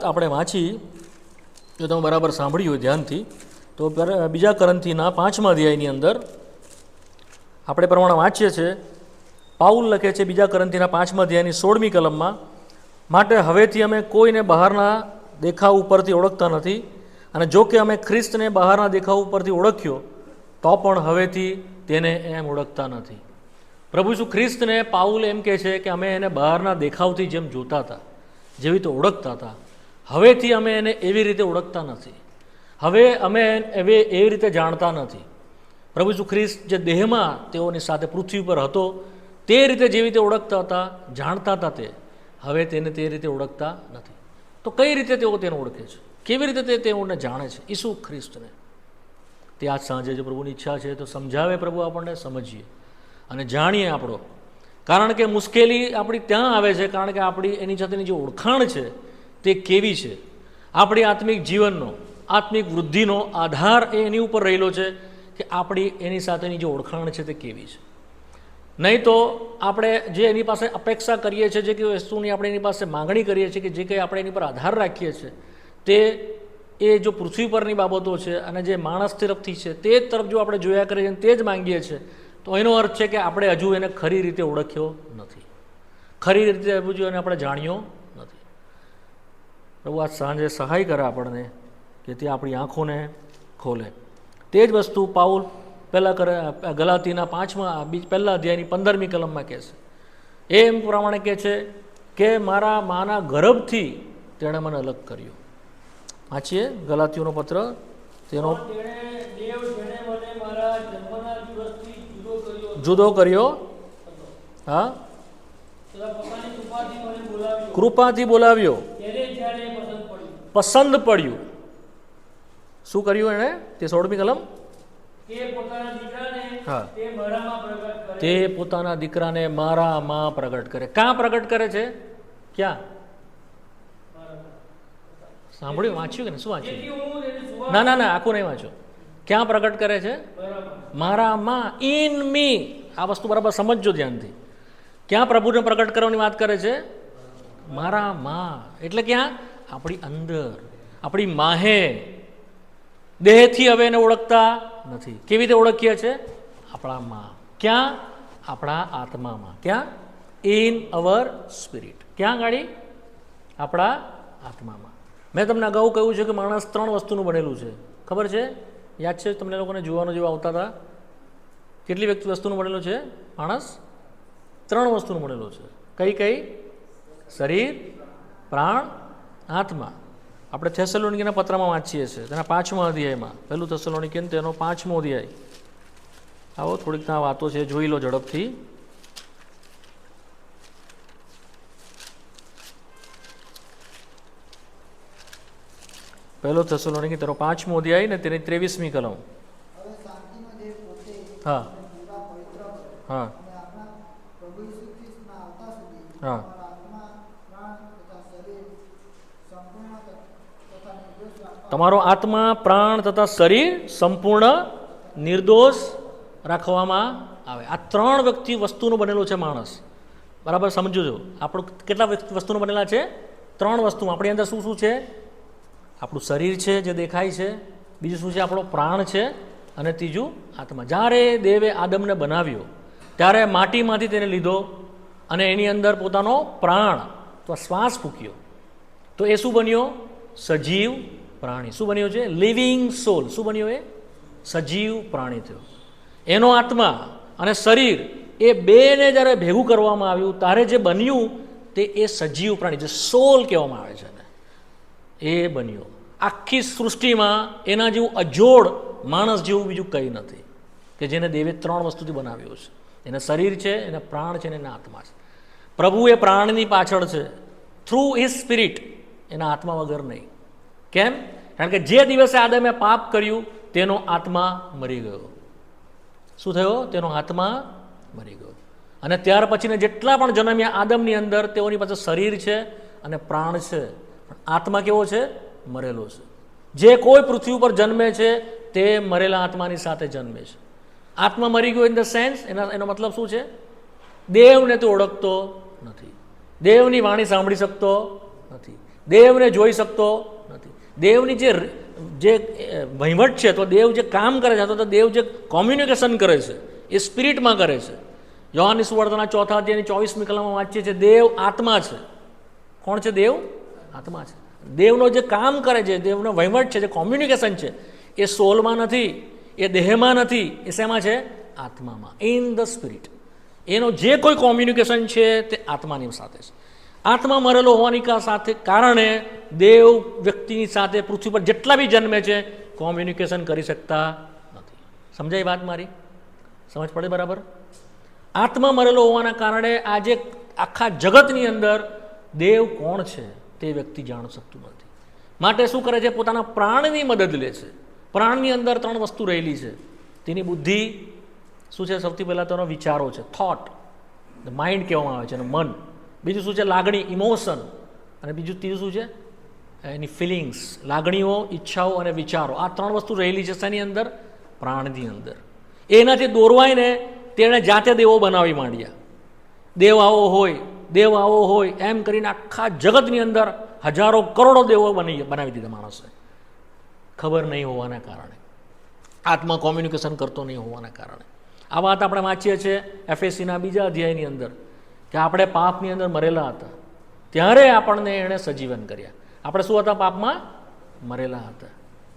આપણે વાંચી, જો તમે બરાબર સાંભળ્યું હોય ધ્યાનથી, તો બીજા કરંથીના 5મા અધ્યાયની અંદર આપણે પ્રમાણે વાંચીએ છીએ. પાઉલ લખે છે બીજા કરંથીના 5મા અધ્યાયની 16મી કલમમાં, માટે હવેથી અમે કોઈને બહારના દેખાવ ઉપરથી ઓળખતા નથી, અને જો કે અમે ખ્રિસ્તને બહારના દેખાવ ઉપરથી ઓળખ્યો તો પણ હવેથી તેને એમ ઓળખતા નથી. પ્રભુ ઈસુ ખ્રિસ્તને પાઉલ એમ કહે છે કે અમે એને બહારના દેખાવથી જેમ જોતા હતા, જેવી રીતે ઓળખતા હતા, હવેથી અમે એને એવી રીતે ઓળખતા નથી. હવે અમે એવી રીતે જાણતા નથી. પ્રભુ ઈસુ ખ્રિસ્ત જે દેહમાં તેઓની સાથે પૃથ્વી પર હતો તે રીતે જેવી રીતે ઓળખતા હતા, જાણતા હતા, તે હવે તેને તે રીતે ઓળખતા નથી. તો કઈ રીતે તેઓ તેને ઓળખે છે? કેવી રીતે તેઓને જાણે છે ઈસુ ખ્રિસ્તને? તે આજ સાંજે જો પ્રભુની ઈચ્છા છે તો સમજાવે પ્રભુ, આપણને સમજીએ અને જાણીએ આપણો. કારણ કે મુશ્કેલી આપણી ત્યાં આવે છે, કારણ કે આપણી એની સાથેની જે ઓળખાણ છે તે કેવી છે. આપણી આત્મિક જીવનનો, આત્મિક વૃદ્ધિનો આધાર એની ઉપર રહેલો છે કે આપણી એની સાથેની જે ઓળખાણ છે તે કેવી છે. નહીં તો આપણે જે એની પાસે અપેક્ષા કરીએ છીએ, જે કંઈ વસ્તુની આપણે એની પાસે માગણી કરીએ છીએ, કે જે કંઈ આપણે એની પર આધાર રાખીએ છીએ, તે એ જો પૃથ્વી પરની બાબતો છે અને જે માણસ તરફથી છે તે જ તરફ જો આપણે જોયા કરીએ છીએ, તે જ માંગીએ છીએ, તો એનો અર્થ છે કે આપણે હજુ એને ખરી રીતે ઓળખ્યો નથી, ખરી રીતે હજુ એને આપણે જાણ્યો નથી. પ્રભુ આજ સાંજે સહાય કરે આપણને કે તે આપણી આંખોને ખોલે. તે જ વસ્તુ પાઉલ પહેલાં કરે ગલાતીના 1મા અધ્યાયની 15મી કલમમાં કહે છે. એમ પ્રમાણે કહે છે કે મારા માના ગર્ભથી તેણે મને અલગ કર્યો. વાંચીએ ગલાતીઓનો પત્ર, તેનો જુદો કર્યો, હા, કૃપાથી બોલાવ્યો, પસંદ પડ્યું. શું કર્યું એણે? તે 16મી કલમ, હા, તે પોતાના દીકરાને મારામાં પ્રગટ કરે. ક્યાં પ્રગટ કરે છે? ક્યાં? સાંભળ્યું, વાંચ્યું કે ને? શું વાંચ્યું? ના ના ના, આખું નહીં વાંચો. ક્યાં પ્રગટ કરે છે? મારામાં, ઇન મી. આ વસ્તુ બરાબર સમજજો ધ્યાનથી. ક્યાં પ્રભુને પ્રગટ કરવાની વાત કરે છે? મારામાં. એટલે ક્યાં? આપણી અંદર, આપણી માહે. દેહથી હવે એને ઓળખતા નથી. કેવી રીતે ઓળખીએ છીએ? આપણામાં. ક્યાં? આપણા આત્મામાં. ક્યાં? In our spirit. ક્યાં ગાડી? આપણા આત્મામાં. મેં તમને અગાઉ કહ્યું છે કે માણસ 3 વસ્તુનું બનેલું છે. ખબર છે? યાદ છે તમને લોકોને? જોવાનું જેવા આવતા હતા. કેટલી વસ્તુનું બનેલું છે માણસ? 3 વસ્તુનું બનેલું છે. કઈ કઈ? શરીર, પ્રાણ, આત્મા. આપણે થેસલોનિકીના પત્રમાં વાંચીએ છીએ, તેના 5મા અધ્યાયમાં. પહેલું થેસલોનિકીન તેનો 5મો અધ્યાય. આવો થોડીક ત્યાં વાતો છે, જોઈ લો ઝડપથી. પહેલો થેસલોનિકી તેનો 5મો અધ્યાય ને તેની 23મી કલમ. હા હા હા. તમારો આત્મા, પ્રાણ તથા શરીર સંપૂર્ણ નિર્દોષ રાખવામાં આવે. આ 3 વસ્તુનું બનેલું છે માણસ. બરાબર સમજો છો? આપણું કેટલા વસ્તુનું બનેલા છે? 3 વસ્તુ. આપણી અંદર શું શું છે? આપણું શરીર છે જે દેખાય છે, બીજું શું છે? આપણો પ્રાણ છે, અને ત્રીજું આત્મા. જ્યારે દેવે આદમને બનાવ્યો ત્યારે માટીમાંથી તેને લીધો અને એની અંદર પોતાનો પ્રાણ તો શ્વાસ ફૂંક્યો, તો એ શું બન્યો? સજીવ પ્રાણી. શું બન્યો છે? લિવિંગ સોલ. શું બન્યો? એ સજીવ પ્રાણી થયો. એનો આત્મા અને શરીર એ બેને જ્યારે ભેગું કરવામાં આવ્યું ત્યારે જે બન્યું તે એ સજીવ પ્રાણી, જે સોલ કહેવામાં આવે છે, એ બન્યો. આખી સૃષ્ટિમાં એના જેવું અજોડ માણસ જેવું બીજું કંઈ નથી કે જેને દેવે 3 વસ્તુથી બનાવ્યો છે. એને શરીર છે, એને પ્રાણ છે, અને એના આત્મા છે. પ્રભુ એ પ્રાણની પાછળ છે, થ્રુ હિઝ સ્પિરિટ, એના આત્મા વગર નહીં. કેમ? કારણ કે જે દિવસે આદમે પાપ કર્યું તેનો આત્મા મરી ગયો. શું થયો? તેનો આત્મા મરી ગયો. અને ત્યાર પછીને જેટલા પણ જન્મ્યા આદમની અંદર, તેઓની પાસે શરીર છે અને પ્રાણ છે, પણ આત્મા કેવો છે? મરેલો છે. જે કોઈ પૃથ્વી ઉપર જન્મે છે તે મરેલા આત્માની સાથે જન્મે છે. આત્મા મરી ગયો ઇન ધ સેન્સ, એનો મતલબ શું છે? દેવને તો ઓળખતો નથી, દેવની વાણી સાંભળી શકતો નથી, દેવને જોઈ શકતો નથી. દેવની જે વહીવટ છે, તો દેવ જે કામ કરે છે, અથવા તો દેવ જે કોમ્યુનિકેશન કરે છે એ સ્પિરિટમાં કરે છે. યોહાનની સુવાર્તાના 4 અધ્યાયની 24મી કલમમાં વાંચીએ છીએ, દેવ આત્મા છે. કોણ છે? દેવ આત્મા છે. દેવનો જે કામ કરે છે, દેવનો વહીવટ છે, જે કોમ્યુનિકેશન છે, એ સોલમાં નથી, એ દેહમાં નથી, એ શેમાં છે? આત્મામાં, ઇન ધ સ્પિરિટ. એનો જે કોઈ કોમ્યુનિકેશન છે તે આત્માની સાથે છે. આત્મા મરેલો હોવાની સાથે કારણે દેવ વ્યક્તિની સાથે પૃથ્વી પર જેટલા બી જન્મે છે કોમ્યુનિકેશન કરી શકતા નથી. સમજાય વાત મારી? સમજ પડે બરાબર? આત્મા મરેલો હોવાના કારણે આજે આખા જગતની અંદર દેવ કોણ છે તે વ્યક્તિ જાણી શકતું નથી. માટે શું કરે છે? પોતાના પ્રાણની મદદ લે છે. પ્રાણની અંદર 3 વસ્તુ રહેલી છે. તેની બુદ્ધિ શું છે? સૌથી પહેલાં તેનો વિચારો છે, થોટ, માઇન્ડ કહેવામાં આવે છે, એનું મન. બીજું શું છે? લાગણી, ઇમોશન. અને ત્રીજું શું છે? એની ફિલિંગ્સ, લાગણીઓ, ઈચ્છાઓ અને વિચારો. આ 3 વસ્તુ રહેલી છે શેની અંદર? પ્રાણની અંદર. એનાથી દોરવાઈને તેણે જાતે દેવો બનાવી માંડ્યા. દેવ આવો હોય, દેવ આવો હોય એમ કરીને આખા જગતની અંદર હજારો કરોડો દેવો બનાવી દીધા માણસે, ખબર નહીં હોવાના કારણે, આત્મા કોમ્યુનિકેશન કરતો નહીં હોવાના કારણે. આ વાત આપણે વાંચીએ છીએ એફએસીના 2 અધ્યાયની અંદર કે આપણે પાપની અંદર મરેલા હતા, ત્યારે આપણને એણે સજીવન કર્યા. આપણે શું હતા? પાપમાં મરેલા હતા.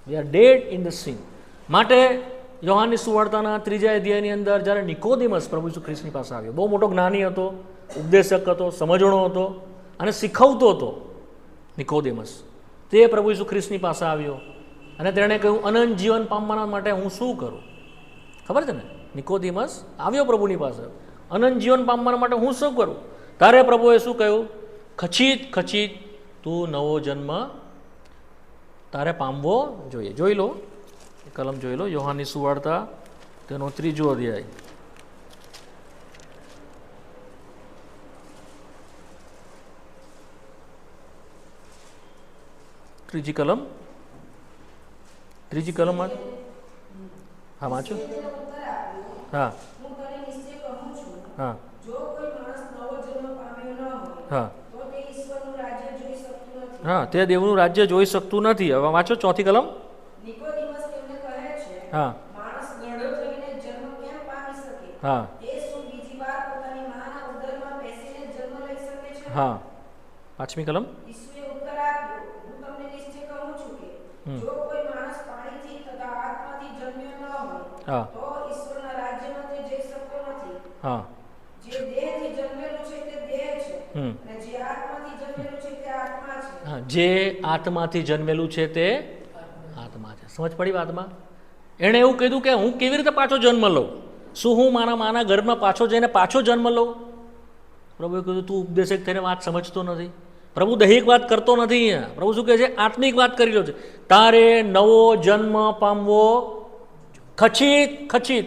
We are dead in the sin. માટે યોહાનની સુવાર્તાના 3 અધ્યાયની અંદર જ્યારે નિકોદેમસ પ્રભુ ઈસુ ખ્રિસ્તની પાસે આવ્યો, બહુ મોટો જ્ઞાની હતો, ઉપદેશક હતો, સમજણો હતો અને શીખવતો હતો નિકોદેમસ. તે પ્રભુ ઈસુ ખ્રિસ્તની પાસે આવ્યો અને તેણે કહ્યું, અનંત જીવન પામવા માટે હું શું કરું? ખબર છે ને? નિકોદેમસ આવ્યો પ્રભુની પાસે, અનંત જીવન પામવા માટે હું શું કરું? તારે પ્રભુએ શું કહ્યું? ખચિત તું નવો જન્મ તારે પામવો જોઈએ. જોઈ લો, કલમ જોઈ લો, યોહાનની સુવાર્તા તેનો 3 અધ્યાય, ત્રીજી કલમમાં. હા વાંચો. હા હા હા હા, તે દેવનું રાજ્ય જોઈ શકતું નથી. હવે વાંચો 4th કલમ. હા હા હા, 5મી કલમ. હા હા હા, જે આત્માથી જન્મેલું છે તે આત્મા છે. સમજ પડી વાતમાં? એણે એવું કીધું કે હું કેવી રીતે પાછો જન્મ લઉં? શું હું મારા માના ગર્ભમાં પાછો જઈને પાછો જન્મ લઉં? પ્રભુએ કીધું, તું ઉપદેશક થઈને વાત સમજતો નથી. પ્રભુ દૈહિક વાત કરતો નથી અહીંયા. પ્રભુ શું કહે છે? આત્મિક વાત કરી રહ્યો છે. તારે નવો જન્મ પામવો ખચિત.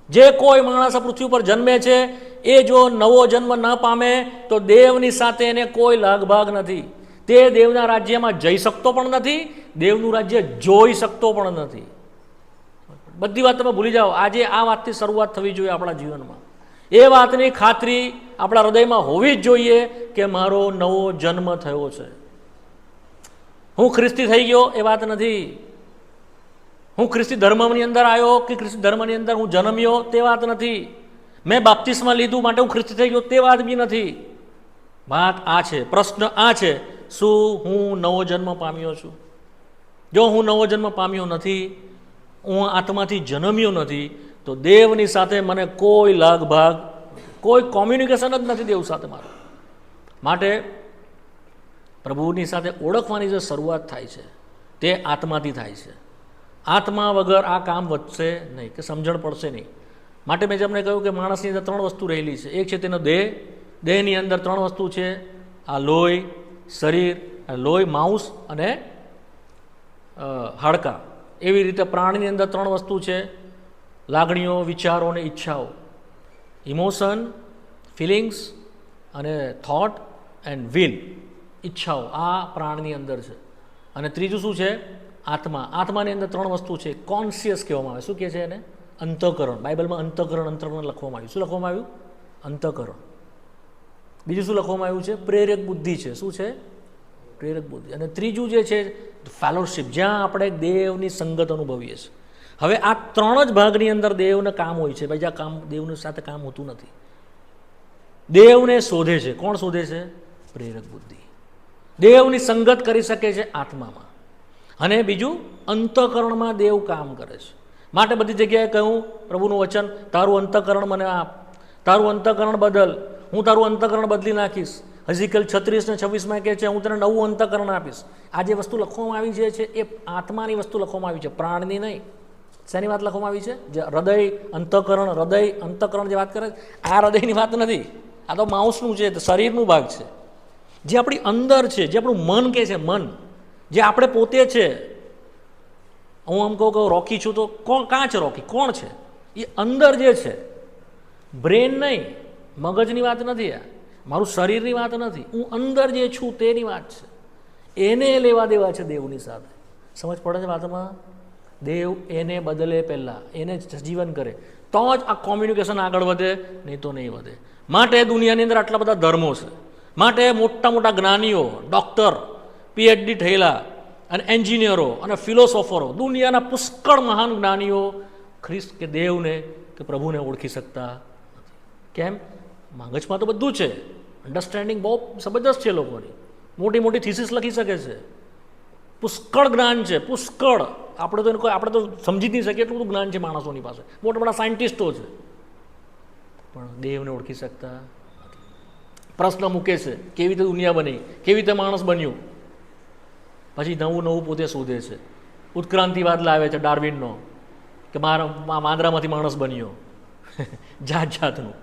જે કોઈ માણસ પૃથ્વી ઉપર જન્મે છે એ જો નવો જન્મ ન પામે તો દેવની સાથે એને કોઈ લાગભાગ નથી. તે દેવના રાજ્યમાં જઈ શકતો પણ નથી, દેવનું રાજ્ય જોઈ શકતો પણ નથી. બધી વાત તમે ભૂલી જાઓ. આજે આ વાતથી શરૂઆત થવી જોઈએ આપણા જીવનમાં. એ વાતની ખાતરી આપણા હૃદયમાં હોવી જ જોઈએ કે મારો નવો જન્મ થયો છે. હું ખ્રિસ્તી થઈ ગયો એ વાત નથી. હું ખ્રિસ્તી ધર્મની અંદર આવ્યો કે ખ્રિસ્તી ધર્મની અંદર હું જન્મ્યો તે વાત નથી. મેં બાપ્તિસ્મા લીધું માટે હું ખ્રિસ્તી થઈ ગયો તે વાત બી નથી. વાત આ છે, પ્રશ્ન આ છે, શું હું નવો જન્મ પામ્યો છું? જો હું નવો જન્મ પામ્યો નથી, હું આત્માથી જન્મ્યો નથી, તો દેવની સાથે મને કોઈ લાગભાગ, કોઈ કોમ્યુનિકેશન જ નથી દેવ સાથે મારું. માટે પ્રભુની સાથે ઓળખવાની જે શરૂઆત થાય છે તે આત્માથી થાય છે. આત્મા વગર આ કામ વધશે નહીં, કે સમજણ પડશે નહીં. માટે મેં તમને કહ્યું કે માણસની અંદર 3 વસ્તુ રહેલી છે. એક છે તેનો દેહ. દેહની અંદર 3 વસ્તુ છે, આ લોહી, શરીર, લોહી, માંસ અને હાડકાં. એવી રીતે પ્રાણની અંદર 3 વસ્તુ છે, લાગણીઓ, વિચારો અને ઈચ્છાઓ. ઇમોશન, ફિલિંગ્સ અને થોટ એન્ડ વિલ, ઈચ્છાઓ. આ પ્રાણની અંદર છે. અને ત્રીજું શું છે? આત્મા. આત્માની અંદર 3 વસ્તુ છે. કોન્શિયસ કહેવામાં આવે. શું કહે છે એને? અંતઃકરણ. બાઇબલમાં અંતઃકરણ લખવામાં આવ્યું. શું લખવામાં આવ્યું? અંતઃકરણ. બીજું શું લખવામાં આવ્યું છે? પ્રેરક બુદ્ધિ છે. શું છે? પ્રેરક બુદ્ધિ. અને ત્રીજું જે છે ફેલોશિપ, જ્યાં આપણે દેવની સંગત અનુભવીએ છીએ. હવે આ ત્રણ જ ભાગની અંદર દેવને કામ હોય છે. ભાઈ, જ્યાં કામ દેવની સાથે કામ હોતું નથી. દેવને શોધે છે. કોણ શોધે છે? પ્રેરક બુદ્ધિ. દેવની સંગત કરી શકે છે આત્મામાં. અને બીજું, અંતઃકરણમાં દેવ કામ કરે છે. માટે બધી જગ્યાએ કહ્યું પ્રભુનું વચન, તારું અંતઃકરણ મને આપ, તારું અંતઃકરણ બદલ, હું તારું અંતઃકરણ બદલી નાખીશ. હઝીકેલ 36 ને 26 કહે છે, હું તને નવું અંતઃકરણ આપીશ. આ જે વસ્તુ લખવામાં આવી છે એ આત્માની વસ્તુ લખવામાં આવી છે, પ્રાણની નહીં. શેની વાત લખવામાં આવી છે? જે હૃદય અંતઃકરણ જે વાત કરે છે, આ હૃદયની વાત નથી. આ તો માઉસનું છે, શરીરનું ભાગ છે. જે આપણી અંદર છે, જે આપણું મન કહે છે, મન જે આપણે પોતે છે. હું આમ કહું કે રોકી છું, તો કાં છે રોકી? કોણ છે? એ અંદર જે છે, બ્રેન નહીં, મગજની વાત નથી, આ મારું શરીરની વાત નથી. હું અંદર જે છું તેની વાત છે. એને લેવા દેવા છે દેવની સાથે. સમજ પડે છે વાતમાં? દેવ એને બદલે પહેલાં, એને જીવન કરે તો જ આ કોમ્યુનિકેશન આગળ વધે, નહીં તો નહીં વધે. માટે દુનિયાની અંદર આટલા બધા ધર્મો છે. માટે મોટા મોટા જ્ઞાનીઓ, ડૉક્ટર, PhD થયેલા અને એન્જિનિયરો અને ફિલોસોફરો, દુનિયાના પુષ્કળ મહાન જ્ઞાનીઓ ખ્રિસ્ત કે દેવને કે પ્રભુને ઓળખી શકતા નથી. કેમ? મગજમાં તો બધું છે, અન્ડરસ્ટેન્ડિંગ બહુ જબરદસ્ત છે લોકોની, મોટી મોટી થીસીસ લખી શકે છે, પુષ્કળ જ્ઞાન છે, પુષ્કળ. આપણે તો સમજી જ નહીં શકીએ એટલું બધું જ્ઞાન છે માણસોની પાસે, મોટા મોટા સાયન્ટિસ્ટો છે, પણ દેવને ઓળખી શકતા નથી. પ્રશ્ન મૂકે છે, કેવી રીતે દુનિયા બની, કેવી રીતે માણસ બન્યું. પછી નવું નવું પોતે શોધે છે. ઉત્ક્રાંતિવાદ લાવે છે ડાર્વિનનો, કે મારા માંદરામાંથી માણસ બન્યો. જાત જાતનું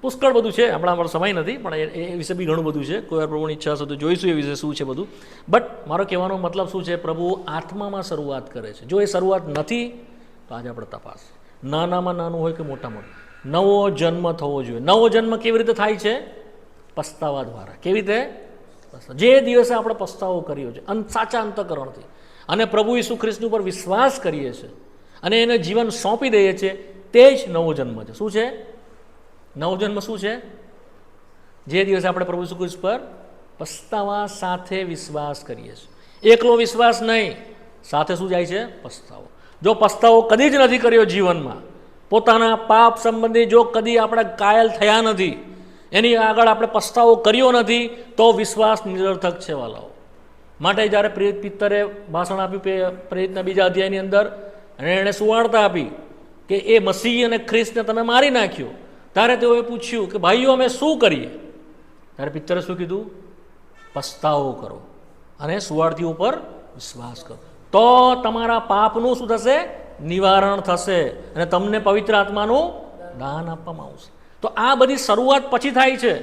પુષ્કળ બધું છે. આપણા અમારો સમય નથી, પણ એ વિશે બી ઘણું બધું છે. કોઈ વાર પ્રભુની ઈચ્છા હશે તો જોઈશું એ વિશે શું છે બધું. બટ મારો કહેવાનો મતલબ શું છે? પ્રભુ આત્મામાં શરૂઆત કરે છે. જો એ શરૂઆત નથી તો આજે આપણે તપાસ, નાનામાં નાનું હોય કે મોટામાં, નવો જન્મ થવો જોઈએ. નવો જન્મ કેવી રીતે થાય છે? પસ્તાવા દ્વારા. કેવી રીતે? જે દિવસે આપણે પસ્તાવો કર્યો છે સાચા અંતઃકરણથી, અને પ્રભુ ઈસુ ખ્રિસ્તની ઉપર વિશ્વાસ કરીએ છીએ અને એને જીવન સોંપી દઈએ છીએ, તે જ નવો જન્મ છે. શું છે નવો જન્મ? શું છે? જે દિવસે આપણે પ્રભુ ઈસુ ખ્રિસ્ત પર પસ્તાવા સાથે વિશ્વાસ કરીએ છીએ. એકલો વિશ્વાસ નહીં, સાથે શું જાય છે? પસ્તાવો. જો પસ્તાવો કદી જ નથી કર્યો જીવનમાં, પોતાના પાપ સંબંધી જો કદી આપણે કાયલ થયા નથી, એની આગળ આપણે પસ્તાવો કર્યો નથી, તો વિશ્વાસ નિરર્થક છે વાલાઓ. માટે જ્યારે પ્રેરિત પિત્તરે ભાષણ આપ્યું પ્રેરિતના 2 અધ્યાયની અંદર, અને એણે સુવાર્તા આપી કે એ મસીહ અને ખ્રિસ્તને તમે મારી નાખ્યો, ત્યારે તેઓએ પૂછ્યું કે ભાઈઓ અમે શું કરીએ? ત્યારે પિત્તરે શું કીધું? પસ્તાવો કરો અને સુવાર્તીઓ ઉપર વિશ્વાસ કરો, તો તમારા પાપનું શું થશે? નિવારણ થશે અને તમને પવિત્ર આત્માનું દાન આપવામાં આવશે. તો આ બધી શરૂઆત પછી થાય છે.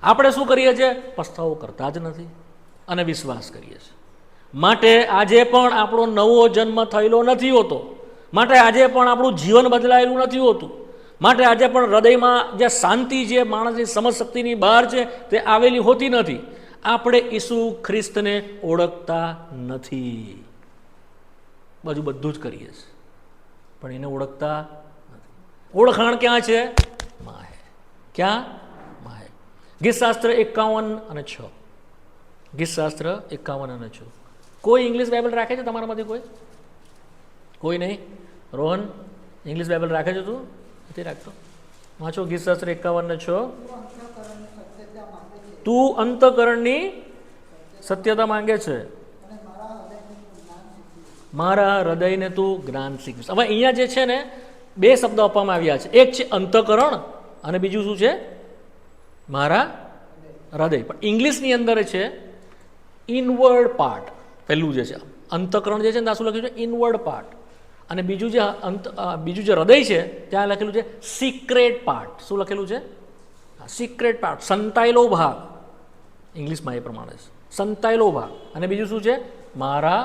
આપણે શું કરીએ છીએ? પસ્તાવો કરતા જ નથી અને વિશ્વાસ કરીએ છીએ. માટે આજે પણ આપણો નવો જન્મ થયેલો નથી હોતો. માટે આજે પણ આપણું જીવન બદલાયેલું નથી હોતું. માટે આજે પણ હૃદયમાં જે શાંતિ જે માણસની સમજશક્તિની બહાર છે તે આવેલી હોતી નથી. આપણે ઈસુ ખ્રિસ્તને ઓળખતા નથી. બધું જ કરીએ છીએ પણ એને ઓળખતા નથી. ઓળખાણ ક્યાં છે? માહે. ક્યાં? માહે. ગીતશાસ્ત્ર 51 અને 6. ગીતશાસ્ત્ર 51 અને 6. કોઈ ઇંગ્લિશ બાઇબલ રાખે છે તમારામાંથી? કોઈ નહીં? રોહન, ઇંગ્લિશ બાઇબલ રાખે છે? તું નથી રાખતો? વાંચો ગીતશાસ્ત્ર 51 અને 6. તું અંતઃકરણની સત્યતા માંગે છે, મારા હૃદયને તું જ્ઞાન શીખવીશ. હવે અહીંયા જે છે ને 2 શબ્દો આપવામાં આવ્યા છે. એક છે અંતઃકરણ અને બીજું શું છે? મારા હૃદય. પણ ઇંગ્લિશની અંદર છે ઇનવર્ડ પાર્ટ. પહેલું જે છે અંતઃકરણ જે છે ને, શું લખ્યું છે? Inward part. અને બીજું જે હૃદય છે ત્યાં લખેલું છે સિક્રેટ પાર્ટ. શું લખેલું છે? સિક્રેટ પાર્ટ, સંતાયેલો ભાગ. ઇંગ્લિશમાં એ પ્રમાણે છે, સંતાયેલો ભાગ. અને બીજું શું છે? મારા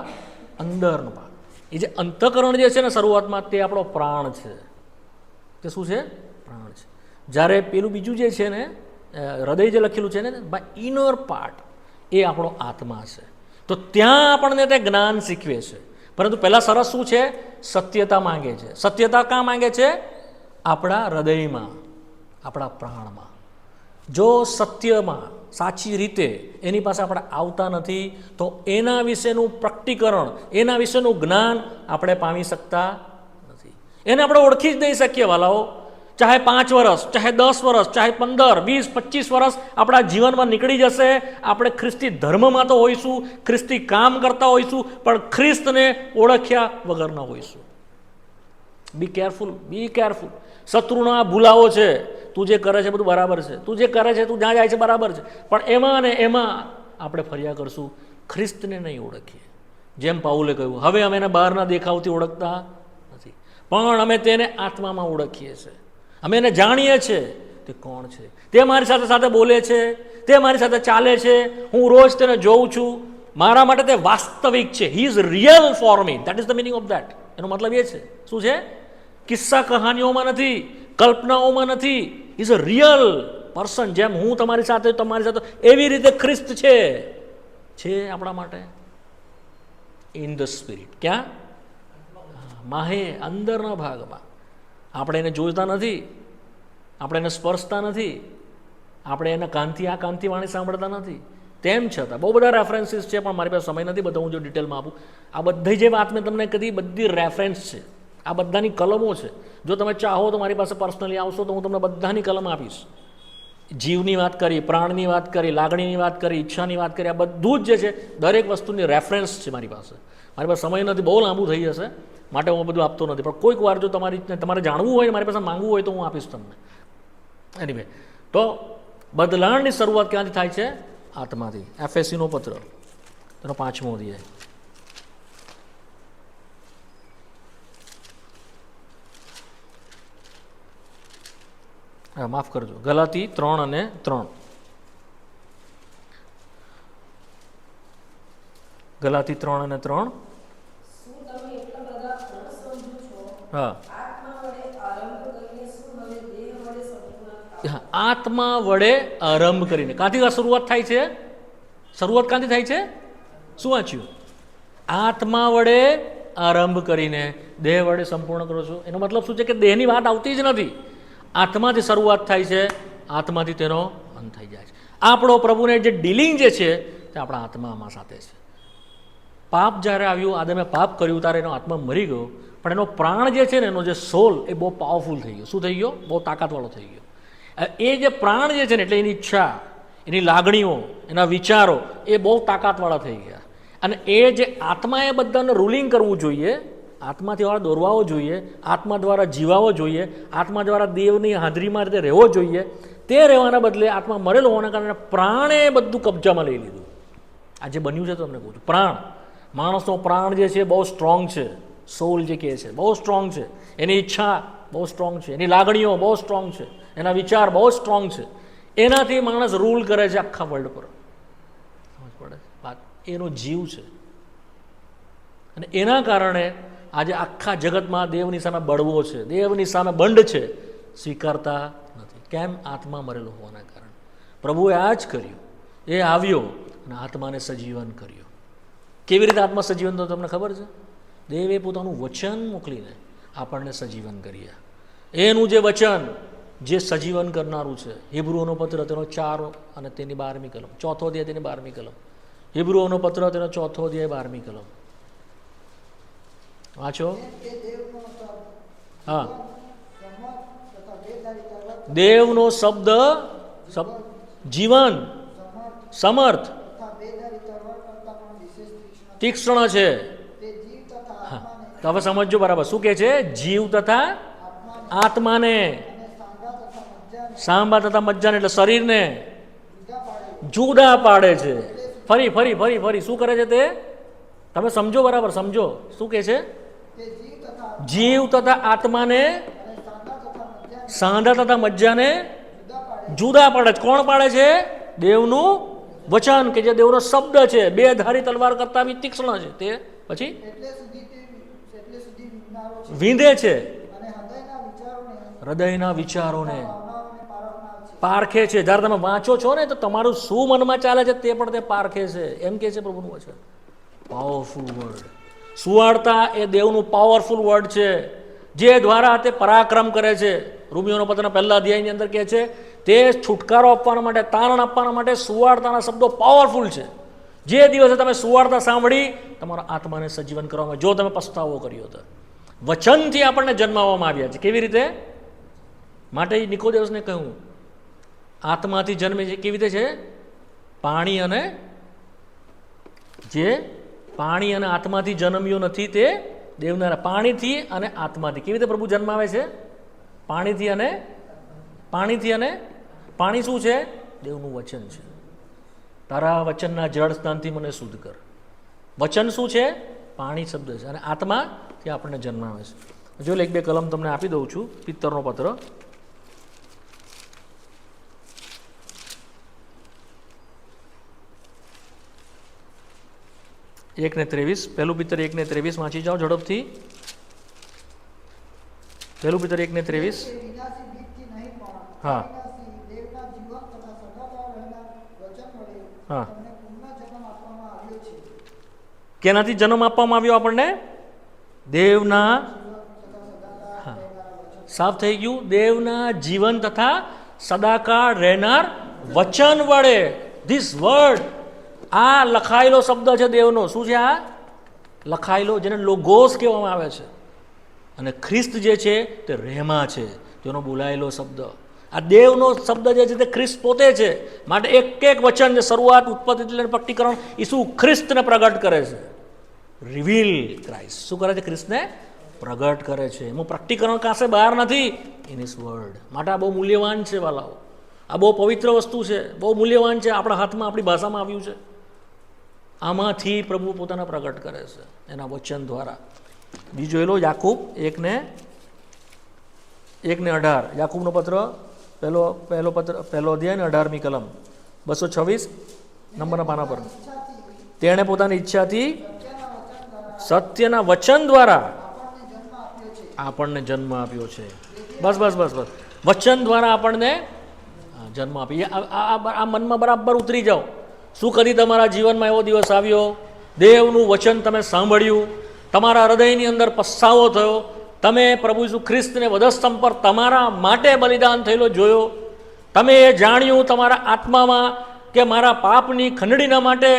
અંદરનો ભાગ. એ જે અંતઃકરણ જે છે ને શરૂઆતમાં, તે આપણો પ્રાણ છે. તે શું છે? પ્રાણ છે. જ્યારે પેલું બીજું જે છે ને હૃદય જે લખેલું છે ને, બાય ઇનર પાર્ટ, એ આપણો આત્મા છે. તો ત્યાં આપણને તે જ્ઞાન શીખવે છે. પરંતુ પહેલાં સરસ શું છે? સત્યતા માંગે છે. સત્યતા ક્યાં માંગે છે? આપણા હૃદયમાં, આપણા પ્રાણમાં. જો સાચી રીતે એની પાસે આપણે આવતા નથી તો એના વિશેનું પ્રકટીકરણ, એના વિશેનું જ્ઞાન આપણે પામી શકતા નથી. એને આપણે ઓળખી જ નહીં શકીએ વાલાઓ. ચાહે 5 વર્ષ, ચાહે 10 વર્ષ, ચાહે 15, 20, 25 વર્ષ આપણા જીવનમાં નીકળી જશે, આપણે ખ્રિસ્તી ધર્મમાં તો હોઈશું, ખ્રિસ્તી કામ કરતા હોઈશું, પણ ખ્રિસ્તને ઓળખ્યા વગરના હોઈશું. Be careful, be careful. શત્રુના ભૂલાવો છે, તું જે કરે છે બધું બરાબર છે, તું જે કરે છે, તું જ્યાં જાય છે બરાબર છે, પણ એમાં ને એમાં આપણે ફર્યા કરશું, ખ્રિસ્તને નહીં ઓળખીએ. જેમ પાઉલે કહ્યું, હવે અમે એને બહારના દેખાવથી ઓળખતા નથી, પણ અમે તેને આત્મામાં ઓળખીએ છીએ. અમે એને જાણીએ છીએ તે કોણ છે, તે મારી સાથે સાથે બોલે છે, તે મારી સાથે ચાલે છે, હું રોજ તેને જોઉં છું, મારા માટે તે વાસ્તવિક છે. He is real for me. That is the meaning of that. એનો મતલબ એ છે શું છે? કિસ્સા કહાનીઓમાં નથી, કલ્પનાઓમાં નથી. Is a real person. જેમ હું તમારી સાથે એવી રીતે ખ્રિસ્ત છે આપણા માટે ઇન ધ સ્પિરિટ. ક્યાં? માહે, અંદરના ભાગમાં. આપણે એને જોઈતા નથી, આપણે એને સ્પર્શતા નથી, આપણે એને કાનથી આ કાનથી વાણી સાંભળતા નથી. તેમ છતાં બહુ બધા રેફરન્સીસ છે, પણ મારી પાસે સમય નથી બધા હું જો ડિટેલમાં આપું. આ બધી જે વાત મેં તમને કીધી બધી રેફરન્સ છે, આ બધાની કલમો છે. જો તમે ચાહો તો મારી પાસે પર્સનલી આવશો તો હું તમને બધાની કલમ આપીશ. જીવની વાત કરી, પ્રાણની વાત કરી, લાગણીની વાત કરી, ઈચ્છાની વાત કરી, આ બધું જ જે છે દરેક વસ્તુની રેફરન્સ છે મારી પાસે. મારી પાસે સમય નથી, બહુ લાંબુ થઈ જશે, માટે હું બધું આપતો નથી. પણ કોઈક વાર જો તમારે જાણવું હોય, મારી પાસે માંગવું હોય તો હું આપીશ તમને. એનીવે, તો બદલાણની શરૂઆત ક્યાંથી થાય છે? આત્માથી. એફએસીનો પત્ર તેનો 5મો અધ્યાય. હા, માફ કરજો, ગલાતી 3 અને 3. ગલાતી 3 અને 3. હા, આત્મા વડે આરંભ કરીને. ક્યાંથી શરૂઆત થાય છે? શરૂઆત ક્યાંથી થાય છે? શું વાંચ્યું? આત્મા વડે આરંભ કરીને દેહ વડે સંપૂર્ણ કરો છો. એનો મતલબ શું છે કે દેહની વાત આવતી જ નથી. આત્માથી શરૂઆત થાય છે, આત્માથી તેનો અંત થઈ જાય છે. આપણો પ્રભુને જે ડીલિંગ જે છે તે આપણા આત્મામાં સાથે છે. પાપ જ્યારે આવ્યું, આદમે પાપ કર્યું ત્યારે એનો આત્મા મરી ગયો, પણ એનો પ્રાણ જે છે ને, એનો જે સોલ, એ બહુ પાવરફુલ થઈ ગયો. શું થઈ ગયો? બહુ તાકાતવાળો થઈ ગયો. એ જે પ્રાણ જે છે ને, એટલે એની ઈચ્છા, એની લાગણીઓ, એના વિચારો એ બહુ તાકાતવાળા થઈ ગયા. અને એ જે આત્માએ બધાને રૂલિંગ કરવું જોઈએ, આત્માથી વાળા દોરવાવો જોઈએ, આત્મા દ્વારા જીવાવો જોઈએ, આત્મા દ્વારા દેવની હાજરીમાં રીતે રહેવો જોઈએ, તે રહેવાના બદલે આત્મા મરેલો હોવાના કારણે પ્રાણે બધું કબજામાં લઈ લીધું. આ જે બન્યું છે તમને કહું છું, પ્રાણ, માણસનો પ્રાણ જે છે બહુ સ્ટ્રોંગ છે. સોલ જે કહે છે બહુ સ્ટ્રોંગ છે, એની ઈચ્છા બહુ સ્ટ્રોંગ છે, એની લાગણીઓ બહુ સ્ટ્રોંગ છે, એના વિચાર બહુ સ્ટ્રોંગ છે. એનાથી માણસ રૂલ કરે છે આખા વર્લ્ડ પર. સમજ પડે વાત? એનો જીવ છે. અને એના કારણે આજે આખા જગતમાં દેવની સામે બળવો છે, દેવની સામે બંધ છે, સ્વીકારતા નથી. કેમ? આત્મા મરેલો હોવાના કારણે. પ્રભુએ આ જ કર્યું. એ આવ્યો અને આત્માને સજીવન કર્યો. કેવી રીતે આત્મા સજીવન તો તમને ખબર છે? દેવે પોતાનું વચન મોકલીને આપણને સજીવન કર્યા. એનું જે વચન જે સજીવન કરનારું છે. હિબ્રુઓનો પત્ર તેનો 4 અને તેની 12મી કલમ, 4થો અધ્યાય તેની 12મી કલમ. હિબ્રુઓનો પત્ર તેનો 4થો અધ્યાય 12મી કલમ વાંચો. હા, દેવનો શબ્દ જીવન, સમર્થ, તીક્ષ્ણ છે. હા, તો હવે સમજો બરાબર શું કહે છે? જીવ તથા આત્માને, સાંભા તથા મજ્જાને એટલે શરીરને જુદા પાડે છે. ફરી ફરી ફરી ફરી શું કરે છે તે? તમે સમજો બરાબર, સમજો શું કહે છે? જીવ તથા આત્માને, સાંધા તથા મજ્જાને જુદા પાડે છે. કોણ પાડે છે? દેવનું વચન, કે જે દેવનો શબ્દ છે, 2 ધારી તલવાર કરતા બી તીક્ષ્ણ છે. તે પછી વીંધે છે, હૃદયના વિચારોને પારખે છે. જ્યારે તમે વાંચો છો ને તો તમારું શું મનમાં ચાલે છે તે પણ તે પારખે છે. એમ કે છે પ્રભુનું વચન. Powerful word. સુવાર્તા એ દેવનું પાવરફુલ વર્ડ છે, જે દ્વારા તે પરાક્રમ કરે છે. રોમિયોનો પત્રના 1લા અધ્યાયની અંદર કહે છે તે છુટકારો આપવાના માટે, તારણ આપવાના માટે સુવાર્તાના શબ્દો પાવરફુલ છે. જે દિવસે તમે સુવાર્તા સાંભળી તમારા આત્માને સજીવન કરવામાં, જો તમે પસ્તાવો કર્યો તો વચનથી આપણને જન્માવવામાં આવ્યા છે. કેવી રીતે? માટે નિકોદેવસને કહ્યું આત્માથી જન્મે છે. કેવી રીતે છે? પાણી અને આત્માથી જન્મ્યો નથી, તે દેવના પાણીથી અને આત્માથી. કેવી રીતે પ્રભુ જન્માવે છે? પાણીથી અને પાણી શું છે? દેવનું વચન છે. તારા વચનના જળ સ્નાનથી મને શુદ્ધ કર. વચન શું છે? પાણી શબ્દ છે. અને આત્મા તે આપણને જન્માવે છે. જો એક બે કલમ તમને આપી દઉં છું. પિત્તરનો પત્ર 1:23. પહેલું પિત્તર 1:23 વાંચી જાઓ ઝડપથી. પહેલું પિત્તર 1:23. હા હા. કેનાથી જન્મ આપવામાં આવ્યો આપણને? દેવના. હા, સાફ થઈ ગયું. દેવના જીવન તથા સદાકાળ રહેનાર વચન વડે. ધીસ વર્ડ, આ લખાયેલો શબ્દ છે દેવનો. શું છે આ લખાયેલો? જેને લોગોસ કહેવામાં આવે છે. અને ખ્રિસ્ત જે છે તે રહેમા છે, તેનો બોલાયેલો શબ્દ. આ દેવનો શબ્દ જે છે તે ખ્રિસ્ત પોતે છે. માટે એક એક વચન જે શરૂઆત, ઉત્પત્તિ, પ્રકટીકરણ, ઈસુ ખ્રિસ્તને પ્રગટ કરે છે. Reveal Christ. શું કરે છે? ખ્રિસ્તને પ્રગટ કરે છે. એનું પ્રકટીકરણ કાંસે બહાર નથી. In his word. માટે આ બહુ મૂલ્યવાન છે વાલાઓ. આ બહુ પવિત્ર વસ્તુ છે, બહુ મૂલ્યવાન છે. આપણા હાથમાં, આપણી ભાષામાં આવ્યું છે. આમાંથી પ્રભુ પોતાના પ્રગટ કરે છે એના વચન દ્વારા. બીજો એલો યાકૂબ 1:18. યાકૂબનો પત્ર પહેલો અધ્યાય ને 18મી કલમ 226 નંબરના પાના પર. તેણે પોતાની ઈચ્છાથી સત્યના વચન દ્વારા આપણને જન્મ આપ્યો છે. બસ બસ બસ બસ. વચન દ્વારા આપણને જન્મ આપી. આ મનમાં બરાબર ઉતરી જાઓ. શું કદી તમારા જીવનમાં એવો દિવસ આવ્યો, દેવનું વચન તમે સાંભળ્યું, તમારા હૃદયની અંદર પસ્તાવો થયો, તમે પ્રભુ ઈસુ ખ્રિસ્તને વધસ્તંભ પર તમારા માટે બલિદાન થયેલો જોયો, તમે એ જાણ્યું તમારા આત્મામાં કે મારા પાપની ખંડણીના માટે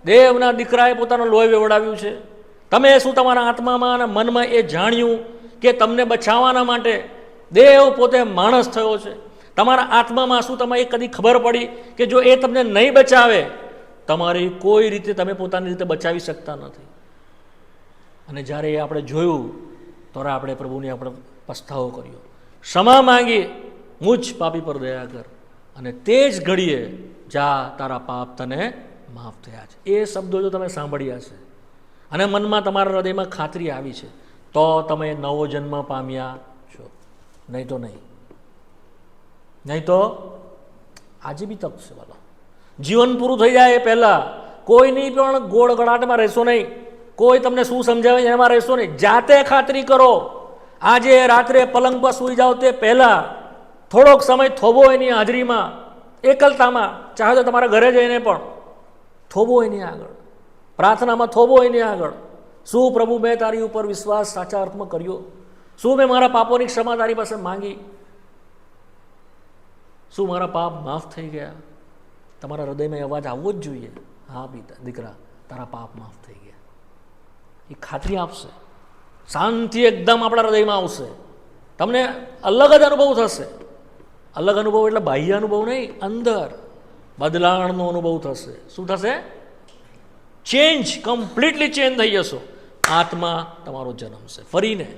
દેવના દીકરાએ પોતાનું લોહી વેવડાવ્યું છે. તમે શું તમારા આત્મામાં અને મનમાં એ જાણ્યું કે તમને બચાવવાના માટે દેવ પોતે માણસ થયો છે. તમારા આત્મામાં શું તમે એ કદી ખબર પડી કે જો એ તમને નહીં બચાવે, તમારી કોઈ રીતે તમે પોતાની રીતે બચાવી શકતા નથી. અને જ્યારે એ આપણે જોયું ત્યારે આપણે પ્રભુને આપણે પસ્તાવો કર્યો, ક્ષમા માંગી, મુજ પાપી પર દયા કર, અને તે જ ઘડીએ જા તારા પાપ તને માફ થયા છે. એ શબ્દો જો તમે સાંભળ્યા છે અને મનમાં તમારા હૃદયમાં ખાતરી આવી છે તો તમે નવો જન્મ પામ્યા છો. નહીં તો નહીં. નહીં તો આજે બી તક છે વાલા. જીવન પૂરું થઈ જાય એ પહેલાં કોઈની પણ ગોળ ગળાટમાં રહેશો નહીં. કોઈ તમને શું સમજાવે એમાં રહેશો નહીં. જાતે ખાતરી કરો. આજે રાત્રે પલંગ પર સૂઈ જાઓ તે પહેલાં થોડોક સમય થોભો એની હાજરીમાં, એકલતામાં, ચાહે તો તમારા ઘરે જઈને પણ થોભો એની આગળ, પ્રાર્થનામાં થોભો એની આગળ. શું પ્રભુ મેં તારી ઉપર વિશ્વાસ સાચા અર્થમાં કર્યો? શું મેં મારા પાપોની ક્ષમા તારી પાસે માંગી? શું મારા પાપ માફ થઈ ગયા? તમારા હૃદયમાં અવાજ આવવો જ જોઈએ, હા દીકરા તારા પાપ માફ થઈ ગયા. એ ખાતરી આપશે, શાંતિ એકદમ આપણા હૃદયમાં આવશે. તમને અલગ જ અનુભવ થશે. અલગ અનુભવ એટલે બાહ્ય અનુભવ નહીં, અંદર બદલાણનો અનુભવ થશે. શું થશે? ચેન્જ, કમ્પ્લીટલી ચેન્જ થઈ જશો. આત્મા તમારો જન્મશે ફરીને.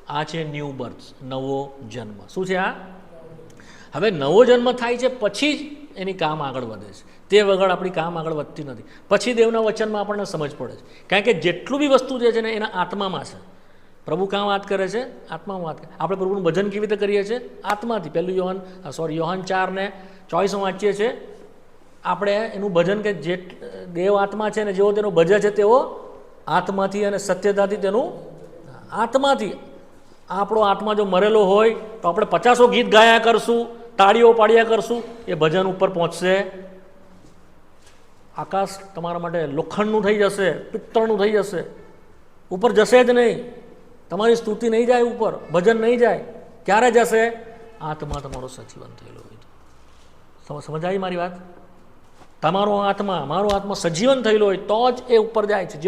આ છે ન્યૂ બર્થ, નવો જન્મ. શું છે આ? હવે નવો જન્મ થાય છે પછી જ એની કામ આગળ વધે છે. તે વગર આપણી કામ આગળ વધતી નથી. પછી દેવના વચનમાં આપણને સમજ પડે છે. કારણ કે જેટલું બી વસ્તુ જે છે ને એના આત્મામાં છે. પ્રભુ કાં વાત કરે છે? આત્મામાં વાત કરે. આપણે પ્રભુનું ભજન કેવી રીતે કરીએ છીએ? આત્માથી. પહેલું યોહાન 4:24 વાંચીએ છીએ આપણે એનું ભજન કે જે દેવ આત્મા છે ને જેવો તેનો ભજે છે તેવો આત્માથી અને સત્યતાથી તેનું આત્માથી. આપણો આત્મા જો મરેલો હોય તો આપણે 50 ગીત ગાયા કરશું, તાળીઓ પાડ્યા કરશું, એ ભજન ઉપર પહોંચશે. આકાશ તમારા માટે લોખંડનું થઈ જશે, પિત્તળનું થઈ જશે, ઉપર જશે જ નહીં. તમારી સ્તુતિ નહીં જાય ઉપર, ભજન નહીં જાય. ક્યારે જશે? આત્મા તમારો સજીવન થયેલો હોય તો. સમજાય મારી વાત? તમારો આત્મા, મારો આત્મા સજીવન થયેલો હોય તો જ એ ઉપર જાય છે.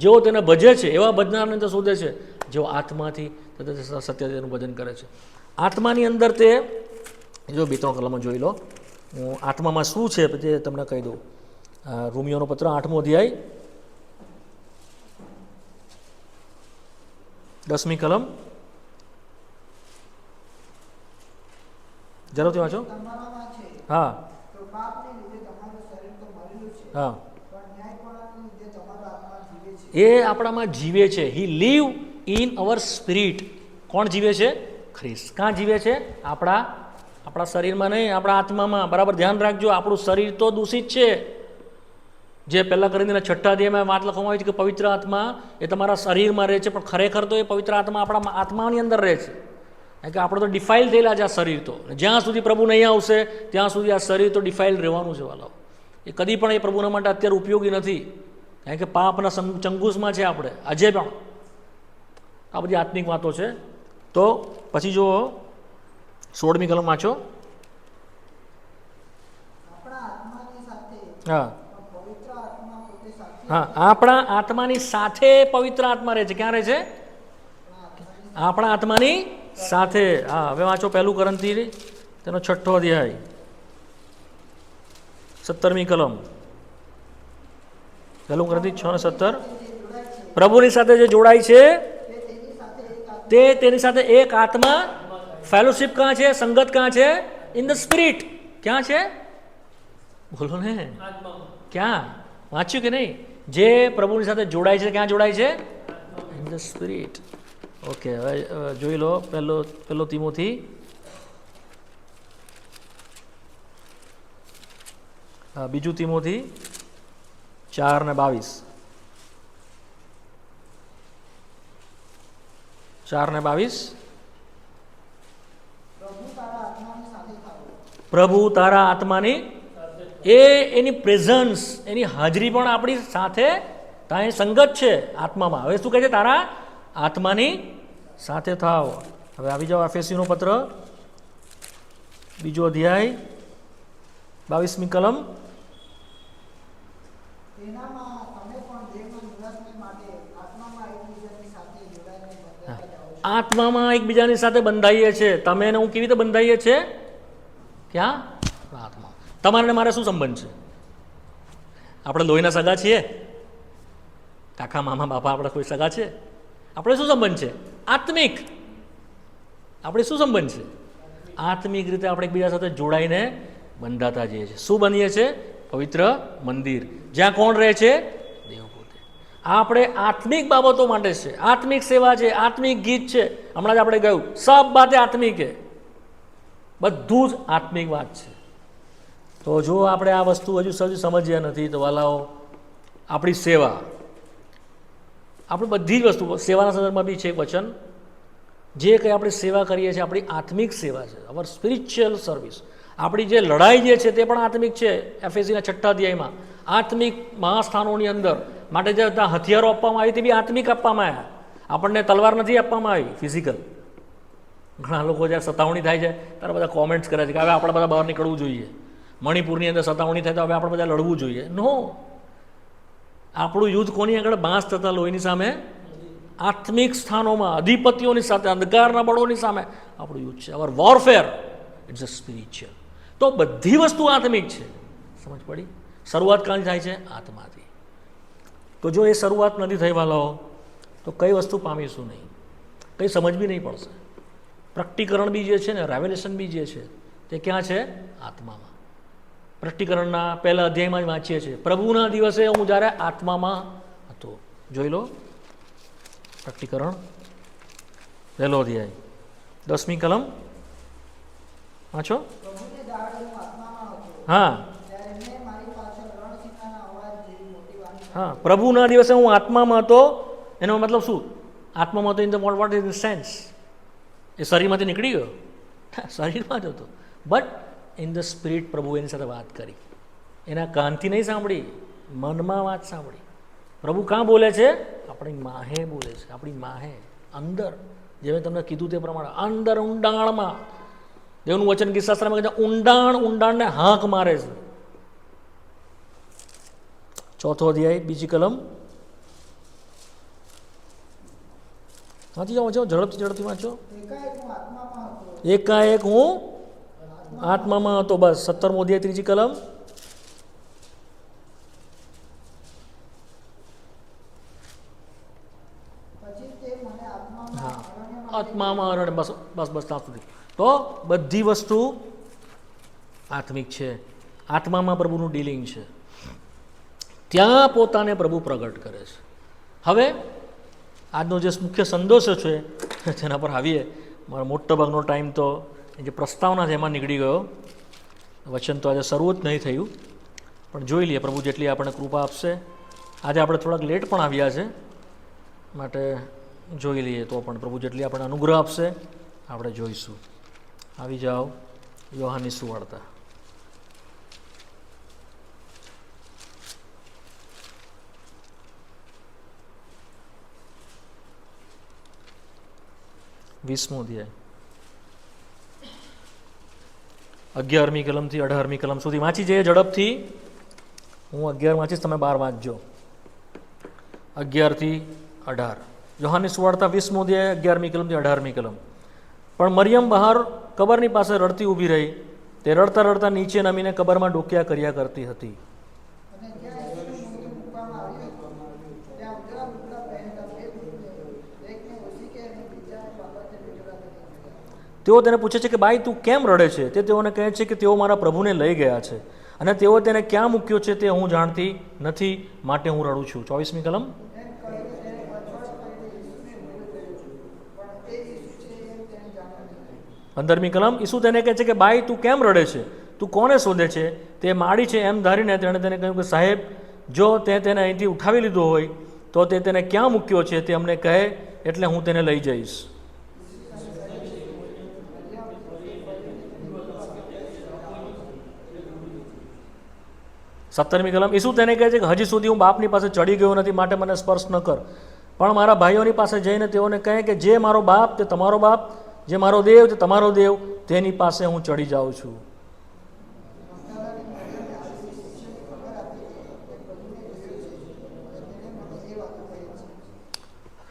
જેવો તેને ભજે છે એવા ભજનારને તો શોધે છે, જેઓ આત્માથી સત્ય તેનું ભજન કરે છે. આત્માની અંદર તે જો 2-3 કલમો જોઈ લો. હું આત્મામાં શું છે તે તમને કહી દઉં. રોમિયોનો પત્ર 8મો અધ્યાય 10મી કલમ, જરૂરથી વાંચો. હા હા, એ આપણામાં જીવે છે. He live in our spirit. કોણ જીવે છે? ખ્રિસ્ત. ક્યાં જીવે છે? આપણા શરીરમાં નહીં, આપણા આત્મામાં. બરાબર ધ્યાન રાખજો. આપણું શરીર તો દૂષિત છે. જે પહેલાં કરીને 6 અધ્યાયમાં વાત લખવામાં આવી છે કે પવિત્ર આત્મા એ તમારા શરીરમાં રહે છે, પણ ખરેખર તો એ પવિત્ર આત્મા આપણા આત્માની અંદર રહે છે. કારણ કે આપણે તો ડિફાઇલ થયેલા છે આ શરીર તો. જ્યાં સુધી પ્રભુ નહીં આવશે ત્યાં સુધી આ શરીર તો ડિફાઇલ રહેવાનું છે વાલાઓ. એ કદી પણ એ પ્રભુના માટે અત્યારે ઉપયોગી નથી. કારણ કે પાપના ચંગુસમાં છે આપણે આજે પણ. આ બધી આત્મિક વાતો છે. તો પછી જો 16મી કલમ વાંચો. હા હા, આપણા આત્માની સાથે પવિત્ર આત્મા રહે છે. ક્યાં રહે છે? આપણા આત્માની સાથે. હા, હવે વાંચો 1 કોરિન્થી તેનો 6ઠ્ઠો અધ્યાય 17મી કલમ. 1 કોરિન્થી 6:17. પ્રભુની સાથે જે જોડાય છે તે તેની સાથે એક આત્મા. ફેલોશિપ ક્યાં છે? સંગત ક્યાં છે? In the spirit. ક્યાં છે? બોલો ને. ક્યાં? વાંચ્યું કે નહીં? જે પ્રભુની સાથે જોડાય છે ક્યાં જોડાય છે? In the spirit. ઓકે, હવે જોઈ લો પહેલો તિમોથી 2 તિમોથી 4:22. 4:22. પ્રભુ તારા આત્માની એની પ્રેઝન્સ, એની હાજરી પણ આપણી સાથે ત્યાં સંગત છે આત્મામાં. હવે શું કહે છે? તારા આત્માની સાથે થાવ. હવે આવી જાઓ એફેસીનો પત્ર 2 અધ્યાય 22મી કલમ. આત્મામાં એકબીજાની સાથે બંધાઈએ છે. તમે ને હું કેવી રીતે બંધાઈએ છીએ? ક્યાં? આત્મા. તમારે મારે શું સંબંધ છે? આપણે લોહીના સગા છીએ? કાકા મામા બાપા આપણે કોઈ સગા છે? આપણે શું સંબંધ છે? આત્મિક. આપણે શું સંબંધ છે? આત્મિક રીતે આપણે એકબીજા સાથે જોડાઈને બંધાતા જઈએ છીએ. શું બનીએ છીએ? પવિત્ર મંદિર. જ્યાં કોણ રહે છે? દેવ પોતે. આપણે આત્મિક બાબતો માટે છે. આત્મિક સેવા છે, આત્મિક ગીત છે. હમણાં જ આપણે કહ્યું સબ બાતે આત્મિક છે. બધું જ આત્મિક વાત છે. તો જો આપણે આ વસ્તુ હજુ સમજ્યા નથી તો વાલાઓ, આપણી સેવા, આપણે બધી જ વસ્તુ સેવાના સંદર્ભમાં બી છે વચન. જે કંઈ આપણે સેવા કરીએ છીએ આપણી આત્મિક સેવા છે, અવર સ્પિરિચ્યુઅલ સર્વિસ. આપણી જે લડાઈ જે છે તે પણ આત્મિક છે. એફએસીના 6ઠ્ઠા અધ્યાયમાં આત્મિક મહાસ્થાનોની અંદર માટે જે હથિયારો આપવામાં આવી તે બી આત્મિક આપવામાં આવ્યા. આપણને તલવાર નથી આપવામાં આવી ફિઝિકલ. ઘણા લોકો જ્યારે સતાવણી થાય છે ત્યારે બધા કોમેન્ટ્સ કરે છે કે હવે આપણે બધા બહાર નીકળવું જોઈએ. મણિપુરની અંદર સતાવણી થાય તો હવે આપણે બધા લડવું જોઈએ. નો, આપણું યુદ્ધ કોની આગળ? બાંસ તથા લોહીની સામે, આત્મિક સ્થાનોમાં અધિપતિઓની સાથે, અંધકારના બળોની સામે આપણું યુદ્ધ છે. અવર વોરફેર ઇટ્સ અ સ્પિરિચ્યુઅલ. તો બધી વસ્તુ આત્મિક છે. સમજ પડી? શરૂઆત ક્યાંથી થાય છે? આત્માથી. તો જો એ શરૂઆત નથી થઈ વાલાઓ તો કઈ વસ્તુ પામીશું નહીં, કંઈ સમજ બી નહીં પડશે. પ્રકટીકરણ બી જે છે ને, રેવલ્યુશન બી જે છે તે ક્યાં છે? આત્મામાં. પ્રકટીકરણના 1 અધ્યાયમાં જ વાંચીએ છીએ, પ્રભુના દિવસે હું જ્યારે આત્મામાં હતો. જોઈ લો પ્રકટીકરણ 1 અધ્યાય 10મી કલમ વાંચો. હા હા, પ્રભુના દિવસે હું આત્મામાં હતો. એનો મતલબ શું? આત્મામાં હતો in the what is the sense? એ શરીરમાંથી નીકળી ગયો? શરીરમાં જ હતો, બટ ઇન ધ સ્પિરિટ પ્રભુ એની સાથે વાત કરી. એના કાનથી નહીં સાંભળી, મનમાં વાત સાંભળી. પ્રભુ કાં બોલે છે? આપણી માહે બોલે છે. આપણી માહે અંદર, જે મેં તમને કીધું તે પ્રમાણે અંદર ઊંડાણમાં દેવનું વચન ગીતશાસ્ત્રમાં કહે છે ઊંડાણને હાંક મારે છે. 4થો અધ્યાય 2જી કલમ. વાંચી જાઓ ઝડપથી વાંચો. એકાએક હું આત્મામાં હતો. બસ 17મો અધ્યાય 3જી કલમ. હા, આત્મામાં અરણ્ય. બસ બસ બસ ત્યાં સુધી. તો બધી વસ્તુ આત્મિક છે. આત્મામાં પ્રભુનું ડીલિંગ છે. ત્યાં પોતાને પ્રભુ પ્રગટ કરે છે. હવે આજનો જે મુખ્ય સંદેશો છે તેના પર આવીએ. મારો મોટો ભાગનો ટાઈમ તો જે પ્રસ્તાવના છે એમાં નીકળી ગયો. વચન તો આજે શરૂ જ નહીં થયું, પણ જોઈ લઈએ પ્રભુ જેટલી આપણને કૃપા આપશે. આજે આપણે થોડાક લેટ પણ આવ્યા છે, માટે જોઈ લઈએ તો પણ પ્રભુ જેટલી આપણને અનુગ્રહ આપશે આપણે જોઈશું. આવી જાઓ યોહાનની સુવાર્તા. વીસમો અધ્યાય 11મી કલમથી 18મી કલમ સુધી વાંચી જઈએ ઝડપથી. હું 11 વાંચીશ, તમે 12 વાંચજો. 11 થી 18. યોહાનની સુવાર્તા 20મો અધ્યાય 11મી કલમથી 18મી કલમ. પણ મરિયમ બહાર કબરની પાસે રડતી ઊભી રહી. તે રડતા રડતા નીચે નમીને કબરમાં ડોક્યા કર્યા કરતી હતી. તેઓ તેને પૂછે છે કે બાઈ તું કેમ રડે છે? તે તેઓને કહે છે કે તેઓ મારા પ્રભુને લઈ ગયા છે અને તેઓ તેને ક્યાં મૂક્યો છે તે હું જાણતી નથી, માટે હું રડું છું. 24મી કલમ. 15મી કલમ. ઈસુ તેને કહે છે કે બાઈ તું કેમ રડે છે? તું કોને શોધે છે? તે માડી છે એમ ધારીને તેણે તેને કહ્યું કે સાહેબ, જો તે તેને અહીંથી ઉઠાવી લીધો હોય તો તે તેને ક્યાં મૂક્યો છે તે અમને કહે, એટલે હું તેને લઈ જઈશ. 17મી કલમ. ઈસુ તેને કહે છે કે હજી સુધી હું બાપની પાસે ચડી ગયો નથી, માટે મને સ્પર્શ ન કર, પણ મારા ભાઈઓની પાસે જઈને તેઓને કહે કે જે મારો બાપ તે તમારો બાપ, જે મારો દેવ તે તમારો દેવ, તેની પાસે હું ચડી જાઉં છું.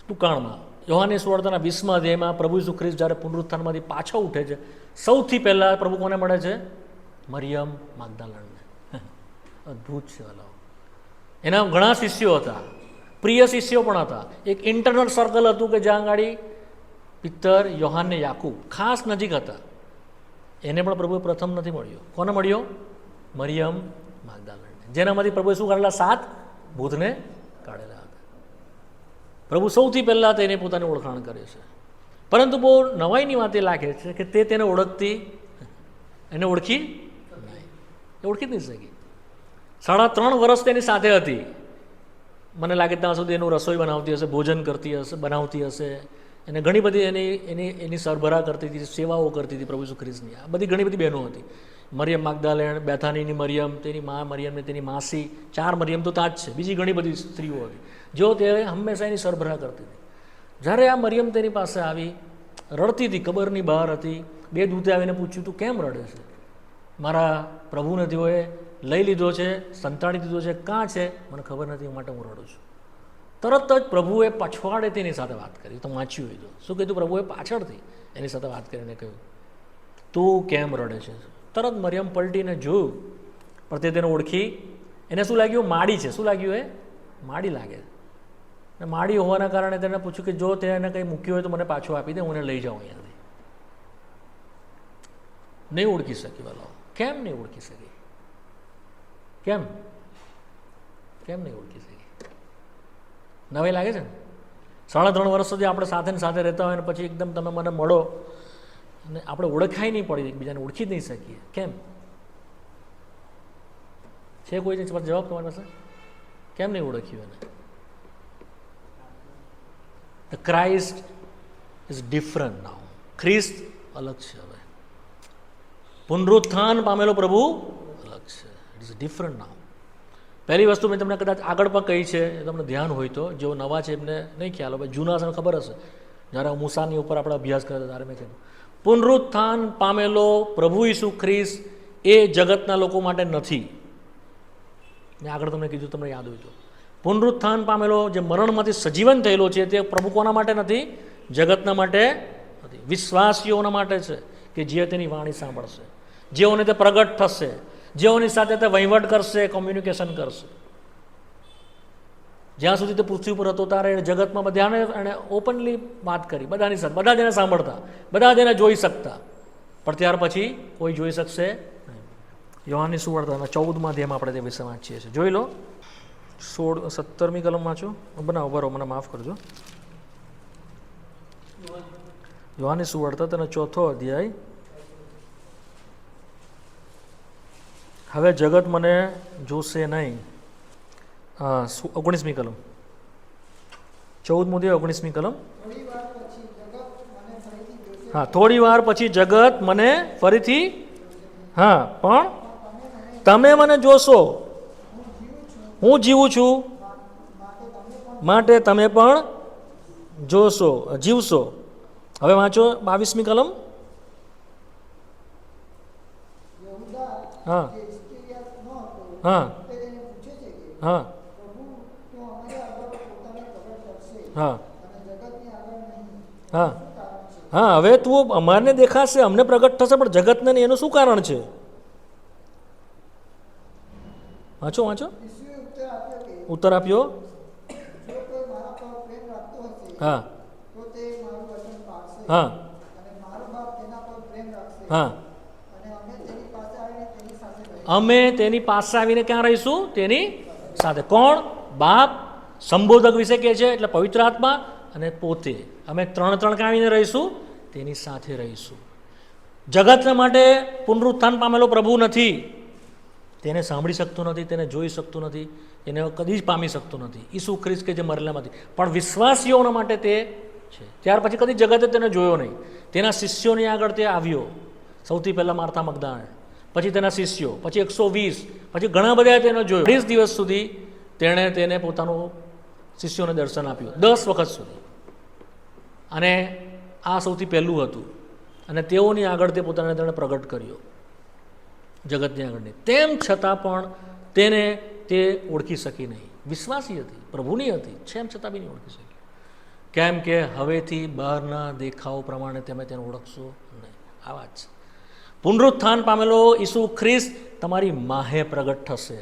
ટૂંકાણમાં યોહાનની સુવાર્તાના 20મા અધ્યાયમાં પ્રભુ ઈસુ ખ્રિસ્ત જ્યારે પુનરુત્થાનમાંથી પાછો ઉઠે છે, સૌથી પહેલાં પ્રભુ કોને મળે છે? મરિયમ માગદાલનને. અદ્ભુત છે વાલાઓ. એના ઘણા શિષ્યો હતા, પ્રિય શિષ્યો પણ હતા. એક ઇન્ટરનલ સર્કલ હતું કે જ્યાં આગળ પિત્તર, યોહાન ને યાકૂબ ખાસ નજીક હતા. એને પણ પ્રભુએ પ્રથમ નથી મળ્યો. કોને મળ્યો? મરિયમ માગદાલનને, જેનામાંથી પ્રભુએ શું કરેલા? 7 ભૂતને કાઢેલા હતા. પ્રભુ સૌથી પહેલાં તેને પોતાની ઓળખાણ કરે છે. પરંતુ બહુ નવાઈની વાત એ લાગે છે કે તે તેને ઓળખતી, એને ઓળખી નહીં, એ ઓળખી જ નહીં શકી. 3.5 વર્ષ તેની સાથે હતી. મને લાગે ત્યાં સુધી એનું રસોઈ બનાવતી હશે, ભોજન કરતી હશે, બનાવતી હશે, એને ઘણી બધી એની સરભરા કરતી હતી, સેવાઓ કરતી હતી પ્રભુ ઈસુ ખ્રિસ્તની. આ બધી ઘણી બધી બહેનો હતી. મરિયમ માગદાલેણ, બેથાનીની મરિયમ, તેની મા મરિયમ ને તેની માસી, 4 મરિયમ તો ત્યાં જ છે. બીજી ઘણી બધી સ્ત્રીઓ હતી જો તે હંમેશા એની સરભરા કરતી હતી. જ્યારે આ મરિયમ તેની પાસે આવી, રડતી હતી, કબરની બહાર હતી. 2 દૂતે આવીને પૂછ્યું તું કેમ રડે છે? મારા પ્રભુને તેઓએ લઈ લીધો છે, સંતાડી દીધો છે, કાં છે મને ખબર નથી, માટે હું રડું છું. તરત જ પ્રભુએ પછવાડે તેની સાથે વાત કરી. તો વાંચ્યું હોય તો શું કીધું? પ્રભુએ પાછળથી એની સાથે વાત કરીને કહ્યું તું કેમ રડે છે? તરત મરિયમ પલટીને જોયું, પણ તે તેને ઓળખી. એને શું લાગ્યું? માડી છે. શું લાગ્યું? એ માડી લાગે. અને માડી હોવાના કારણે તેને પૂછ્યું કે જો તે એને કંઈ મૂક્યું હોય તો મને પાછું આપી દે, હું એને લઈ જાઉં અહીંયાથી. નહીં ઓળખી શકી વાલો. કેમ નહીં ઓળખી શકી? કેમ નહીં ઓળખી શકી? નવાઈ લાગે છે ને? 3.5 વર્ષ સુધી આપણે સાથે ને સાથે રહેતા હોય ને પછી એકદમ તમે મને મળો અને આપણે ઓળખાઈ નહીં પડી, એકબીજાને ઓળખી જ નહીં શકીએ. કેમ છે? કોઈ જવાબ તમારી પાસે? કેમ નહીં ઓળખ્યું એને? ધ ક્રાઇસ્ટ ઇઝ ડિફરન્ટ નાઉ. ખ્રિસ્ત અલગ છે હવે. પુનરુત્થાન પામેલો પ્રભુ અલગ છે. ઇટ ઇઝ ડિફરન્ટ નાઉ. પહેલી વસ્તુ મેં તમને કદાચ આગળ પણ કહી છે, તમને ધ્યાન હોય તો, જેઓ નવા છે એમને નહીં ખ્યાલ હોય, જૂના છે ખબર હશે. જ્યારે મૂસાની ઉપર આપણે અભ્યાસ કરતા ત્યારે મેં કીધું પુનરુત્થાન પામેલો પ્રભુ ઈસુ ખ્રિસ્ત એ જગતના લોકો માટે નથી. મેં આગળ તમને કીધું, તમને યાદ હોય તો, પુનરુત્થાન પામેલો જે મરણમાંથી સજીવન થયેલો છે તે પ્રભુ કોના માટે નથી? જગતના માટે નથી, વિશ્વાસીઓના માટે છે, કે જે તેની વાણી સાંભળશે, જેઓને તે પ્રગટ થશે, જેઓની સાથે તે વહીવટ કરશે, કોમ્યુનિકેશન કરશે. જ્યાં સુધી તે પૃથ્વી ઉપર હતો ત્યારે જગતમાં બધાને એણે ઓપનલી વાત કરી, બધાની સાથે, બધા જ એને સાંભળતા, બધા જ એને જોઈ શકતા, પણ ત્યાર પછી કોઈ જોઈ શકશે નહીં. યોહાનની સુવાર્તાના 14મા અધ્યાયમાં આપણે તે વિશે વાંચીએ છીએ. જોઈ લો, 17મી કલમ વાંચો. બનાવો, બરો, મને માફ કરજો. યોહાનની સુવાર્તા તેનો 4થો અધ્યાય. હવે જગત મને જોશે નહીં. 19મી કલમ, 14મું અધ્યાય 19મી કલમ. હા, થોડી વાર પછી જગત મને ફરીથી, હા, પણ તમે મને જોશો, હું જીવું છું, માટે તમે પણ જોશો, જીવશો. હવે વાંચો 22મી કલમ. હા હા હા હા હા હા. હવે તું અમારને દેખાશે, અમને પ્રગટ થશે, પણ જગતને નહીં, એનું શું કારણ છે? વાંચો વાંચો. ઉત્તર આપ્યો, હા હા હા. અમે તેની પાસે આવીને ક્યાં રહીશું? તેની સાથે. કોણ? બાપ. સંબોધક વિશે કહે છે, એટલે પવિત્ર આત્મા અને પોતે. અમે ત્રણ ક્યાં આવીને રહીશું? તેની સાથે રહીશું. જગતના માટે પુનરુત્થાન પામેલો પ્રભુ નથી. તેને સાંભળી શકતો નથી, તેને જોઈ શકતો નથી, એને કદી જ પામી શકતો નથી, ઈસુ ખ્રિસ્ત કે જે મરેલામાંથી. પણ વિશ્વાસીઓના માટે તે છે. ત્યાર પછી કદી જગતે તેને જોયો નહીં. તેના શિષ્યોની આગળ તે આવ્યો. સૌથી પહેલાં માર્થા મગદલાને, પછી તેના શિષ્યો, પછી 120, પછી ઘણા બધા તેને જોયો. 20 દિવસ સુધી તેણે તેને પોતાનું શિષ્યોને દર્શન આપ્યું, 10 વખત સુધી. અને આ સૌથી પહેલું હતું. અને તેઓની આગળ તે પોતાને તેણે પ્રગટ કર્યો, જગતની આગળ નહીં. તેમ છતાં પણ તેને તે ઓળખી શકી નહીં. વિશ્વાસી હતી, પ્રભુની હતી, છેમ છતાં બી નહીં ઓળખી શકી. કેમ કે હવેથી બહારના દેખાવ પ્રમાણે તમે તેને ઓળખશો નહીં. આ વાત છે. પુનરુત્થાન પામેલો ઈસુ ખ્રિસ્ત તમારી માહે પ્રગટ થશે.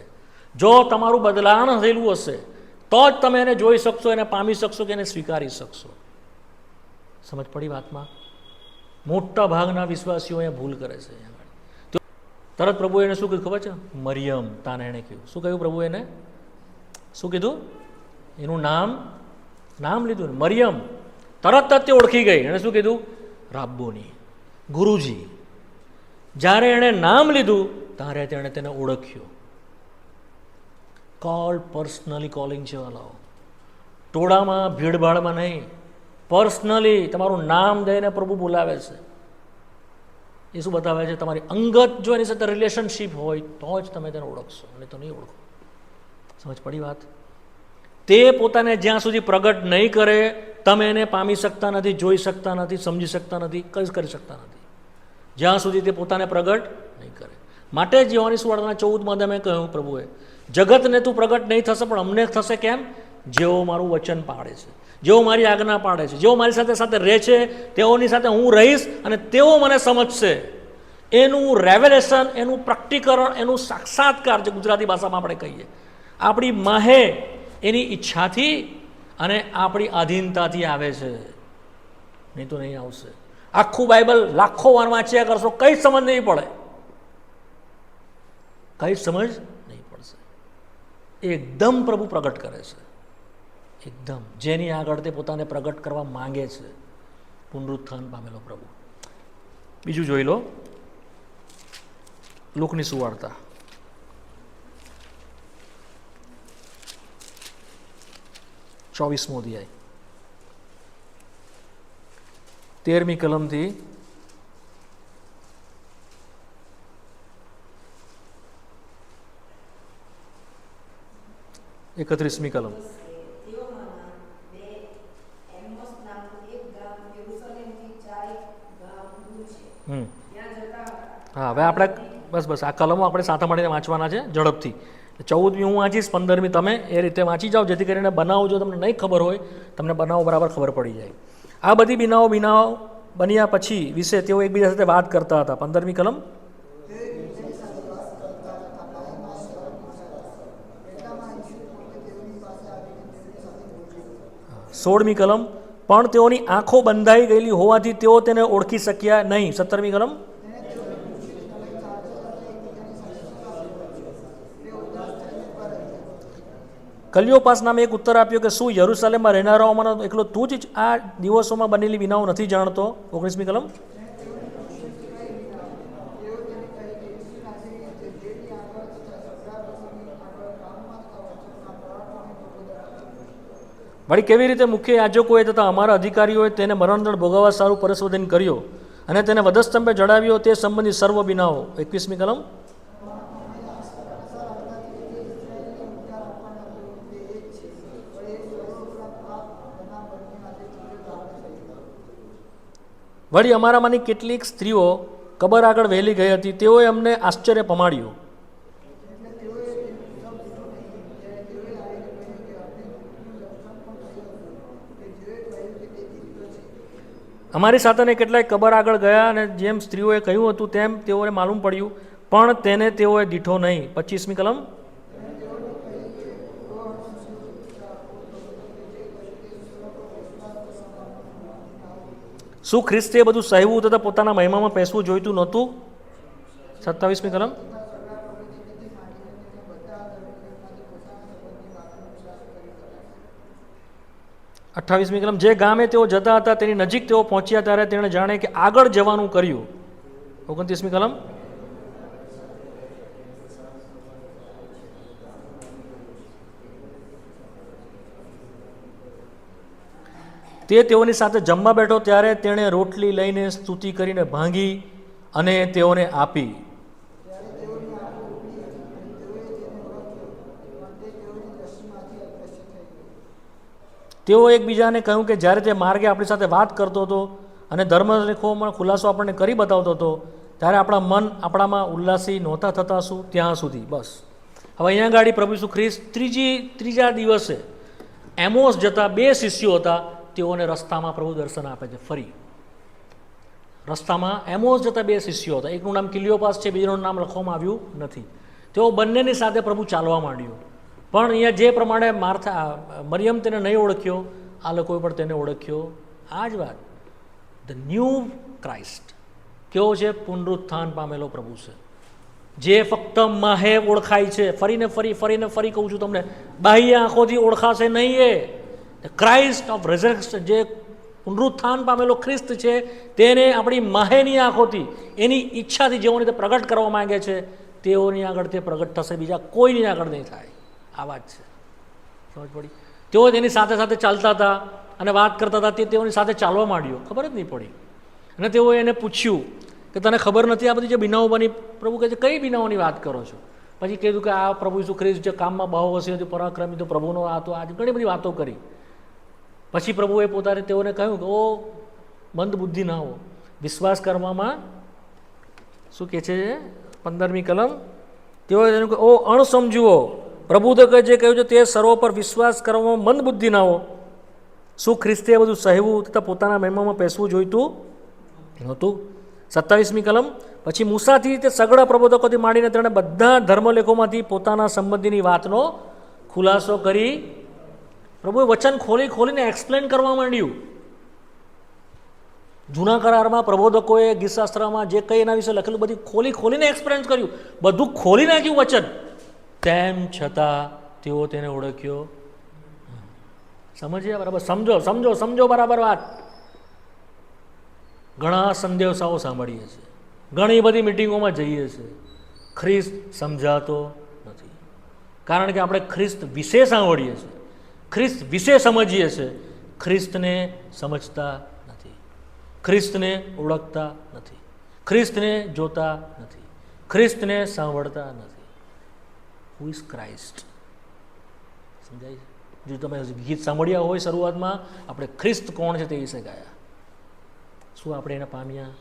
જો તમારું બદલાણ થયેલું હશે તો જ તમે એને જોઈ શકશો, એને પામી શકશો, કે એને સ્વીકારી શકશો. સમજ પડી વાતમાં? મોટા ભાગના વિશ્વાસીઓ અહીંયા ભૂલ કરે છે. તરત પ્રભુ એને શું કીધું ખબર છે? મરિયમ, તાને એણે કહ્યું. શું કહ્યું પ્રભુ એને? શું કીધું? એનું નામ લીધું ને, મરિયમ. તરત જ તે ઓળખી ગઈ. એણે શું કીધું? રાબ્બોની, ગુરુજી. જ્યારે એણે નામ લીધું ત્યારે તેણે તેને ઓળખ્યો. કોલ પર્સનલી કોલિંગ છે વાલાઓ. ટોળામાં, ભીડભાડમાં નહીં, પર્સનલી તમારું નામ દઈને પ્રભુ બોલાવે છે. એ શું બતાવે છે? તમારી અંગત જો એની સાથે રિલેશનશીપ હોય તો જ તમે તેને ઓળખશો, અને તો નહીં ઓળખો. સમજ પડી વાત? તે પોતાને જ્યાં સુધી પ્રગટ નહીં કરે તમે એને પામી શકતા નથી, જોઈ શકતા નથી, સમજી શકતા નથી, કંઈ કરી શકતા નથી, જ્યાં સુધી તે પોતાને પ્રગટ નહીં કરે. માટે જ યોહાનની સુવાર્તાના 14માં મેં કહ્યું પ્રભુએ, જગતને તું પ્રગટ નહીં થશે, પણ અમને થશે. કેમ? જેઓ મારું વચન પાળે છે, જેઓ મારી આજ્ઞા પાળે છે, જેઓ મારી સાથે સાથે રહે છે, તેઓની સાથે હું રહીશ અને તેઓ મને સમજશે. એનું રેવેલેશન, એનું પ્રકટીકરણ, એનું સાક્ષાત્કાર, જે ગુજરાતી ભાષામાં આપણે કહીએ, આપણી માહે એની ઈચ્છાથી અને આપણી આધીનતાથી આવે છે, નહીં તો નહીં આવશે. આખું બાઇબલ લાખો વાર વાંચ્યા કરશો, કંઈ સમજ નહીં પડે, કંઈ સમજ નહીં પડશે. એકદમ પ્રભુ પ્રગટ કરે છે, એકદમ જેની આગળ તે પોતાને પ્રગટ કરવા માંગે છે. પુનરુત્થાન પામેલો પ્રભુ. બીજું જોઈ લો, લુકની સુવાર્તા 24મો અધ્યાય 13મી કલમથી 31મી કલમ. હમ હા, હવે આપણે બસ આ કલમો આપણે સાથે મળીને વાંચવાના છે ઝડપથી. 14મી હું વાંચીશ, 15મી તમે એ રીતે વાંચી જાઓ, જેથી કરીને બનાવો જો તમને નહીં ખબર હોય તમને બનાવો બરાબર ખબર પડી જાય. આ બધી બનાવો બન્યા પછી વિશે તેઓ એકબીજા સાથે વાત કરતા હતા. 15મી કલમ. 16મી કલમ. પણ તેઓની આંખો બંધાઈ ગયેલી હોવાથી તેઓ તેને ઓળખી શક્યા નહીં. 17મી કલમ. કલ્યોપાસ નામે એક ઉત્તર આપ્યો કે શું યરૂશલેમમાં રહેનારાઓમાં એકલો તું જ આ દિવસોમાં બનેલી વિનાઓ નથી જાણતો. 19મી કલમ. વળી કેવી રીતે મુખ્ય યાજકોએ તથા અમારા અધિકારીઓએ તેને મરણદંડ ભોગવવા સારું પરસ્વધન કર્યો અને તેને વધસ્તંભે જડાવ્યો તે સંબંધી સર્વ બિનાઓ. 21મી કલમ. વળી અમારામાંની કેટલીક સ્ત્રીઓ કબર આગળ વહેલી ગઈ હતી, તેઓએ અમને આશ્ચર્ય પમાડ્યું. અમારી સાથેને કેટલાય કબર આગળ ગયા અને જેમ સ્ત્રીઓએ કહ્યું હતું તેમ તેઓને માલુમ પડ્યું, પણ તેને તેઓએ દીઠો નહીં. 25મી કલમ. શું ખ્રિસ્તે બધું સહેવું તથા પોતાના મહિમામાં પેસવું જોઈતું નહોતું? 27મી કલમ. અઠ્ઠાવીસમી કલમ. જે ગામે તેઓ જતા હતા તેની નજીક તેઓ પહોંચ્યા ત્યારે તેણે જાણે કે આગળ જવાનું કર્યું. 29મી કલમ. તે તેઓની સાથે જમવા બેઠો ત્યારે તેણે રોટલી લઈને સ્તુતિ કરીને ભાંગી અને તેઓને આપી. તેઓ એકબીજાને કહ્યું કે જ્યારે તે માર્ગે આપણી સાથે વાત કરતો હતો અને ધર્મલેખોમાં ખુલાસો આપણને કરી બતાવતો હતો ત્યારે આપણા મન આપણામાં ઉલ્લાસી નહોતા થતા શું ત્યાં સુધી. બસ હવે અહીંયા ગાડી પ્રભુ ઈસુ ખ્રિસ્ત ત્રીજા દિવસે એમોસ જતા બે શિષ્યો હતા, તેઓને રસ્તામાં પ્રભુ દર્શન આપે છે. ફરી રસ્તામાં એમોસ જતા બે શિષ્યો હતા, એકનું નામ કિલિયોપાસ છે, બીજાનું નામ લખવામાં આવ્યું નથી. તેઓ બંનેની સાથે પ્રભુ ચાલવા માંડ્યો, પણ અહીંયા જે પ્રમાણે મરિયમ તેને નહીં ઓળખ્યો, આ લોકોએ પણ તેને ઓળખ્યો. આ જ વાત, ધ ન્યૂ ક્રાઇસ્ટ કેવો છે? પુનરુત્થાન પામેલો પ્રભુ છે, જે ફક્ત માહે ઓળખાય છે. ફરીને ફરી કહું છું તમને, બાહ્ય આંખોથી ઓળખાશે નહીં. એ ક્રાઇસ્ટ ઓફ રેઝરેક્શન, જે પુનરુત્થાન પામેલો ખ્રિસ્ત છે, તેને આપણી માહેની આંખોથી, એની ઈચ્છાથી જેઓને તે પ્રગટ કરવા માંગે છે તેઓની આગળ તે પ્રગટ થશે, બીજા કોઈની આગળ નહીં થાય. આ વાત છે, સમજ પડી? તેઓ તેની સાથે સાથે ચાલતા હતા અને વાત કરતા હતા, તે તેઓની સાથે ચાલવા માંડ્યો, ખબર જ નહીં પડી. અને તેઓએ એને પૂછ્યું કે તને ખબર નથી આ બધી જે બીનાઓ બની? પ્રભુ કહે છે કઈ બીનાઓની વાત કરો છો? પછી કીધું કે આ પ્રભુ ઈસુ ખ્રિસ્ત જે કામમાં બહુ વસી હતી, પરાક્રમી તો પ્રભુનો આ તો આજે ઘણી બધી વાતો કરી. પછી પ્રભુએ પોતાને તેઓને કહ્યું કે ઓ મંદ બુદ્ધિ ના હો, વિશ્વાસ કરવામાં શું કહે છે 15મી કલમ. તેઓએ તેનું કે ઓ અણસમજુઓ, પ્રભુ તો કહે છે કહ્યું છે તે સર્વ પર વિશ્વાસ કરવામાં મંદ બુદ્ધિ ના હો. શું ખ્રિસ્તે બધું સહેવું તથા પોતાના મહિમામાં પેસવું જોઈતું નહોતું? 27મી કલમ. પછી મૂસાથી તે સગળા પ્રબોધકોથી માંડીને તેણે બધા ધર્મલેખોમાંથી પોતાના સંબંધીની વાતનો ખુલાસો કરી. પ્રભુએ વચન ખોલીને એક્સપ્લેન કરવા માંડ્યું. જૂના કરારમાં પ્રબોધકોએ ગીતશાસ્ત્રમાં જે કંઈ એના વિશે લખેલું બધું ખોલીને એક્સપ્લેન કર્યું, બધું ખોલી નાખ્યું વચન. તેમ છતાં તેઓ તેને ઓળખ્યો. સમજ્યા બરાબર? સમજો બરાબર વાત. ઘણા સંદેશાઓ સાંભળીએ છીએ, ઘણી બધી મિટિંગોમાં જઈએ છીએ, ખ્રિસ્ત સમજાતો નથી. કારણ કે આપણે ખ્રિસ્ત વિશે સાંભળીએ છીએ, ખ્રિસ્ત વિશે સમજીએ છીએ, ખ્રિસ્તને સમજતા નથી, ખ્રિસ્તને ઓળખતા નથી, ખ્રિસ્તને જોતા નથી, ખ્રિસ્તને સાંભળતા નથી. Who is Christ? સમજાય છે? જો તમે ગીત સાંભળ્યા હોય શરૂઆતમાં, આપણે ખ્રિસ્ત કોણ છે તે વિશે ગાયા. શું આપણે એને પામ્યા?